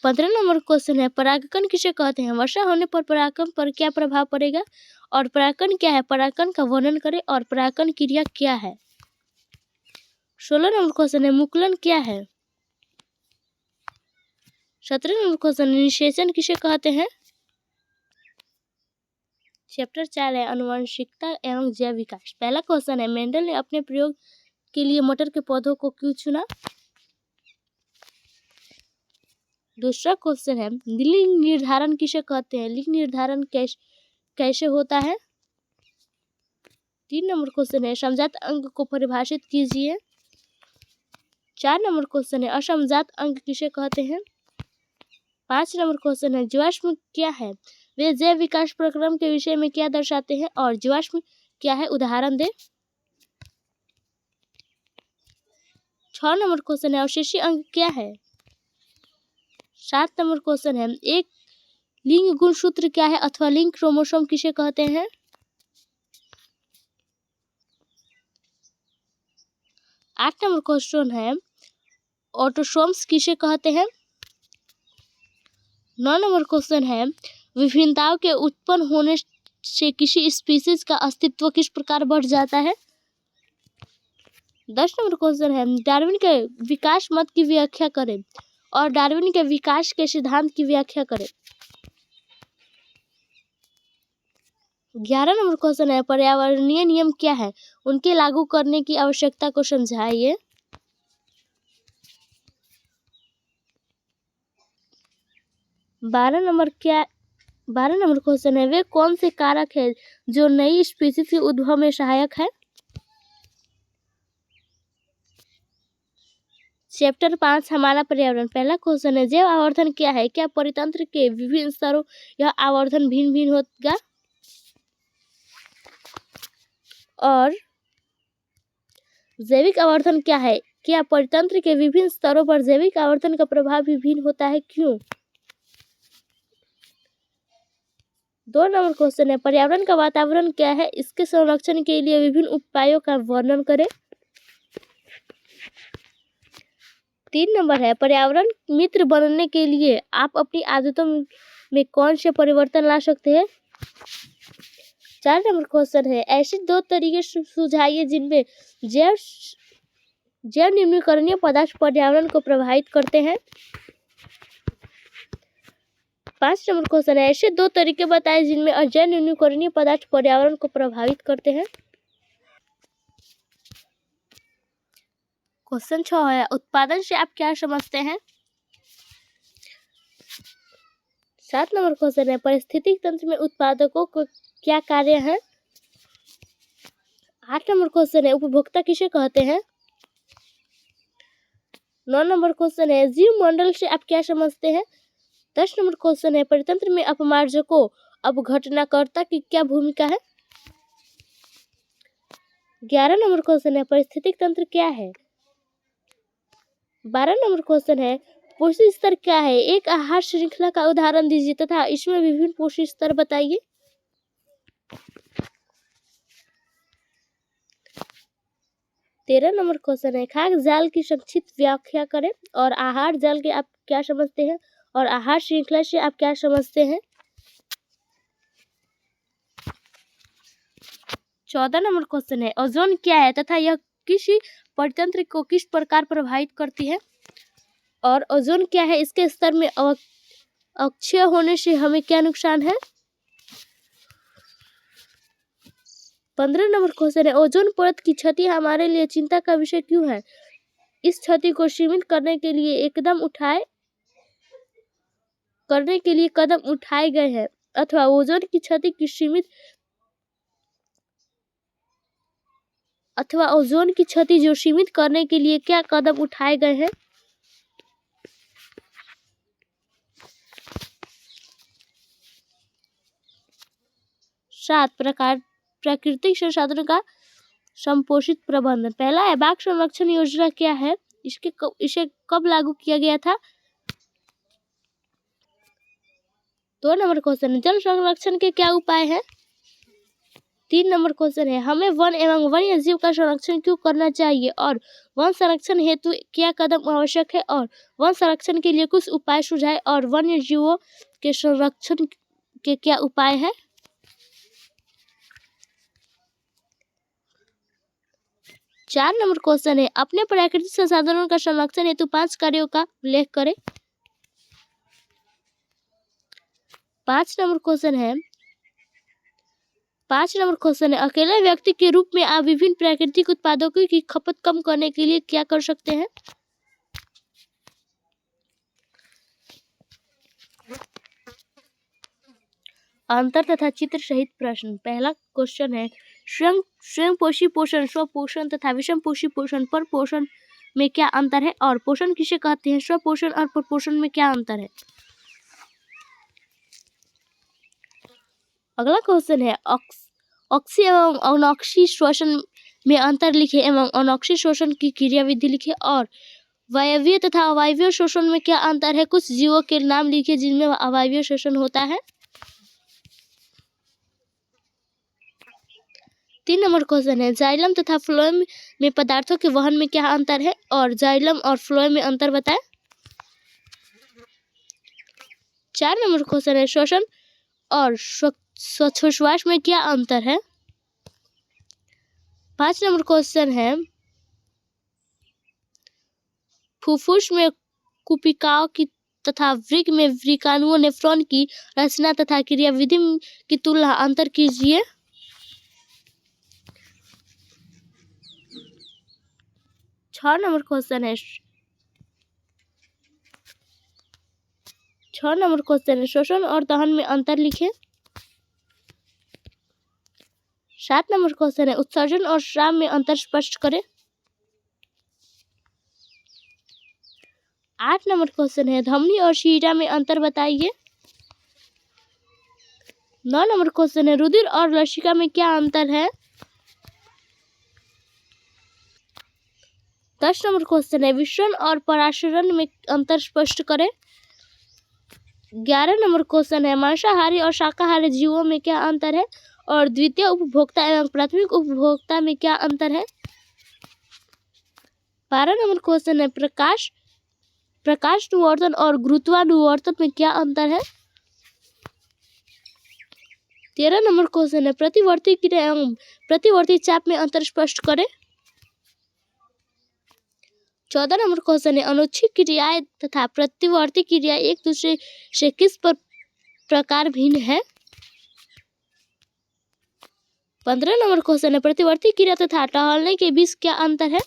Speaker 1: 15 नंबर क्वेश्चन है, परागकण किसे कहते हैं? वर्षा होने पर परागकण पर क्या प्रभाव पड़ेगा और परागकण क्या है? परागकण का वर्णन करें और परागकण क्रिया क्या है? 16 नंबर क्वेश्चन है, मुकुलन क्या है? 17 नंबर क्वेश्चन, निषेचन किसे कहते हैं? चैप्टर 4 है, आनुवंशिकता एवं जैव विकास। पहला क्वेश्चन है, मेंडल ने अपने प्रयोग के लिए मटर के पौधों को क्यों चुना? दूसरा क्वेश्चन है, लिंग निर्धारण किसे कहते हैं? लिंग निर्धारण कैसे होता है? 3 नंबर क्वेश्चन है, समजात अंग को परिभाषित कीजिए। 4 नंबर क्वेश्चन है, असमजात अंग किसे कहते हैं? 5 नंबर क्वेश्चन है, जीवाश्म क्या है? वे जैव विकास प्रक्रम के विषय में क्या दर्शाते हैं और जीवाश्म क्या है? उदाहरण दे। 6 नंबर क्वेश्चन है, अवशेषी अंग क्या है? 7 नंबर क्वेश्चन है, एक लिंग गुणसूत्र क्या है अथवा लिंग क्रोमोसोम किसे कहते हैं? 8 नंबर क्वेश्चन है, ऑटोसोम्स किसे कहते हैं? 9 नंबर क्वेश्चन है, विभिन्नताओं के उत्पन्न होने से किसी स्पीशीज का अस्तित्व किस प्रकार बढ़ जाता है? 10 नंबर क्वेश्चन है, डार्विन के विकास मत की व्याख्या करें और डार्विन के विकास के सिद्धांत की व्याख्या करें। 11 नंबर क्वेश्चन है, पर्यावरणीय नियम क्या है? उनके लागू करने की आवश्यकता को समझाइए। 12 नंबर क्वेश्चन है, वे कौन से कारक है जो नई स्पीशीज के उद्भव में सहायक है? चैप्टर 5, हमारा पर्यावरण। पहला क्वेश्चन है, जैव आवर्धन क्या है? क्या परितंत्र के विभिन्न स्तरों यह आवर्धन भिन्न भिन्न होगा? और जैविक आवर्धन क्या है? क्या परितंत्र के विभिन्न स्तरों पर जैविक आवर्धन का प्रभाव भी भिन्न होता है, क्यों? 2 नंबर क्वेश्चन है, पर्यावरण का वातावरण क्या है? इसके संरक्षण के लिए विभिन्न उपायों का वर्णन करें। 3 नंबर है, पर्यावरण मित्र बनने के लिए आप अपनी आदतों में कौन से परिवर्तन ला सकते हैं? 4 नंबर क्वेश्चन है, ऐसे 2 तरीके सुझाइए जिनमें जैव न्यूनीकरणीय पदार्थ पर्यावरण को प्रभावित करते हैं। 5 नंबर क्वेश्चन है, ऐसे 2 तरीके बताएं जिनमें अजैव न्यूनीकरणीय पदार्थ पर्यावरण को प्रभावित करते हैं। क्वेश्चन 6 है, उत्पादन से आप क्या समझते हैं। 7 नंबर क्वेश्चन है, पारिस्थितिक तंत्र में उत्पादकों को क्या कार्य है। 8 नंबर क्वेश्चन है, उपभोक्ता किसे कहते हैं। 9 नंबर क्वेश्चन है, जीव मंडल से आप क्या समझते हैं। 10 नंबर क्वेश्चन है, परितंत्र में अपमार्जकों अपघटनाकर्ता की क्या भूमिका है। 11 नंबर क्वेश्चन है, पारिस्थितिक तंत्र क्या है। 12 नंबर क्वेश्चन है, पोषक स्तर क्या है। एक आहार श्रृंखला का उदाहरण दीजिए तथा इसमें विभिन्न पोषक स्तर बताइए। 13 नंबर क्वेश्चन है, खाद्य जाल की संक्षिप्त व्याख्या करें और आहार जाल के आप क्या समझते हैं और आहार श्रृंखला से आप क्या समझते हैं। 14 नंबर क्वेश्चन है, ओजोन क्या है तथा यह किसी परितंत्र को किस प्रकार प्रभावित करती है और ओजोन क्या है, इसके स्तर में अक्षय होने से हमें क्या नुकसान है। 15 नंबर क्वेश्चन है, ओजोन परत की क्षति हमारे लिए चिंता का विषय क्यों है। इस क्षति को सीमित करने के लिए कदम उठाए गए हैं अथवा ओजोन की क्षति की सीमित करने के लिए क्या कदम उठाए गए हैं। 7 प्रकार प्राकृतिक संसाधनों का संपोषित प्रबंधन। पहला है, बाघ संरक्षण योजना क्या है, इसे कब लागू किया गया था। 2 नंबर क्वेश्चन है, जल संरक्षण के क्या उपाय हैं। 3 नंबर क्वेश्चन है, हमें वन एवं वन्य जीव का संरक्षण क्यों करना चाहिए और वन संरक्षण हेतु क्या कदम आवश्यक है और वन संरक्षण के लिए कुछ उपाय सुझाएं और वन्य जीवों के संरक्षण के क्या उपाय है। 4 नंबर क्वेश्चन है, अपने प्राकृतिक संसाधनों का संरक्षण हेतु 5 कार्यों का उल्लेख करें। 5 नंबर क्वेश्चन है, अकेले व्यक्ति के रूप में आप विभिन्न प्राकृतिक उत्पादों की खपत कम करने के लिए क्या कर सकते हैं। अंतर तथा चित्र सहित प्रश्न। पहला क्वेश्चन है, स्वयं पोषी पोषण, स्वपोषण तथा विषम पोषी पोषण पर पोषण में क्या अंतर है और पोषण किसे कहते हैं। स्वपोषण और परपोषण में क्या अंतर है। अगला क्वेश्चन है, ऑक्सी एवं अनॉक्सी श्वसन में अंतर लिखे एवं अनॉक्सी श्वसन की क्रियाविधि लिखे और वायवीय तथा अवायवीय श्वसन में क्या अंतर है। कुछ जीवों के नाम लिखे जिनमें अवायवीय श्वसन होता है। 3 नंबर क्वेश्चन है, जाइलम तथा फ्लोएम में पदार्थों के वहन में क्या अंतर है और जाइलम और फ्लोएम में अंतर बताएं। 4 नंबर क्वेश्चन है, श्वसन और श्वासोच्छ्वास में क्या अंतर है। 5 नंबर क्वेश्चन है, फुफ्फुस में कुपिकाओं की तथा वृक्क में वृक्काणुओं नेफ्रॉन की रचना तथा क्रियाविधि की तुलना अंतर कीजिए। 6 नंबर क्वेश्चन है, श्वसन और दहन में अंतर लिखें। 7 नंबर क्वेश्चन है, उत्सर्जन और स्राव में अंतर स्पष्ट करें। 8 नंबर क्वेश्चन है, धमनी और शीरा में अंतर बताइए। 9 नंबर क्वेश्चन है, रुधिर और लसिका में क्या अंतर है। 10 नंबर क्वेश्चन है, विसरण और परासरण में अंतर स्पष्ट करें। 11 नंबर क्वेश्चन है, मांसाहारी और शाकाहारी जीवों में क्या अंतर है और द्वितीय उपभोक्ता एवं प्राथमिक उपभोक्ता में क्या अंतर है। 12 नंबर क्वेश्चन है, प्रकाशानुवर्तन और गुरुत्वानुवर्तन में क्या अंतर है। 13 नंबर क्वेश्चन है प्रतिवर्ती क्रिया एवं प्रतिवर्ती चाप में अंतर स्पष्ट करें। 14 नंबर क्वेश्चन है अनुच्छिक क्रियाएं तथा प्रतिवर्ती क्रिया एक दूसरे से किस प्रकार भिन्न है। 15 नंबर क्वेश्चन है प्रतिवर्ती क्रिया तथा टहलने के बीच क्या अंतर है।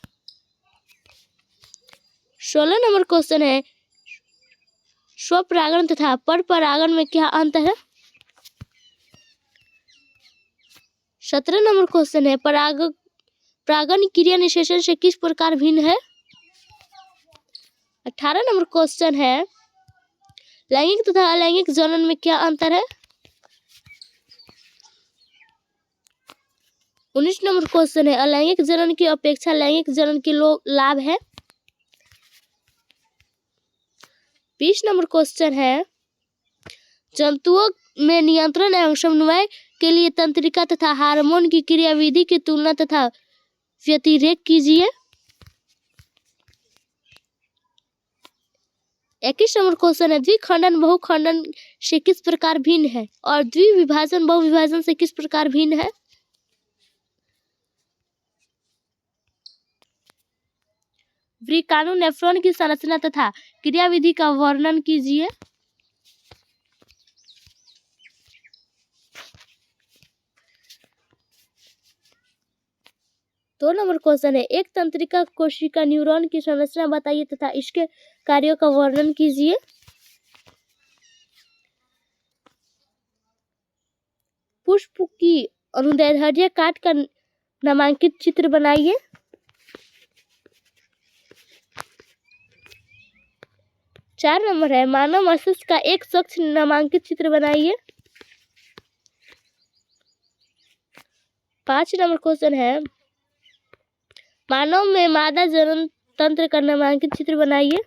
Speaker 1: 16 नंबर क्वेश्चन है स्वपरागण तथा परपरागण में क्या अंतर है। 17 नंबर क्वेश्चन है परागण क्रिया निषेचन से किस प्रकार भिन्न है। 18 नंबर क्वेश्चन है लैंगिक तथा अलैंगिक जनन में क्या अंतर है। 19 नंबर क्वेश्चन है अलैंगिक जनन की अपेक्षा लैंगिक जनन के लाभ है। 20 नंबर क्वेश्चन है जंतुओं में नियंत्रण एवं समन्वय के लिए तंत्रिका तथा हार्मोन की क्रियाविधि की तुलना तथा व्यतिरेक कीजिए। 21 नंबर क्वेश्चन है द्विखंडन बहुखंडन से किस प्रकार भिन्न है और द्विविभाजन बहुविभाजन से किस प्रकार भिन्न है। वृक्काणु नेफ्रॉन की संरचना तथा क्रियाविधि का वर्णन कीजिए। दो नंबर क्वेश्चन है एक तंत्रिका कोशिका न्यूरॉन की संरचना बताइए तथा इसके कार्यों का वर्णन कीजिए। पुष्प की अनुदैर्ध्य काट कर नामांकित चित्र बनाइए। 4 नंबर है मानव मस्तिष्क का एक स्वच्छ नामांकित चित्र बनाइए। 5 नंबर क्वेश्चन है मानव में मादा जनन तंत्र का नामांकित चित्र बनाइए।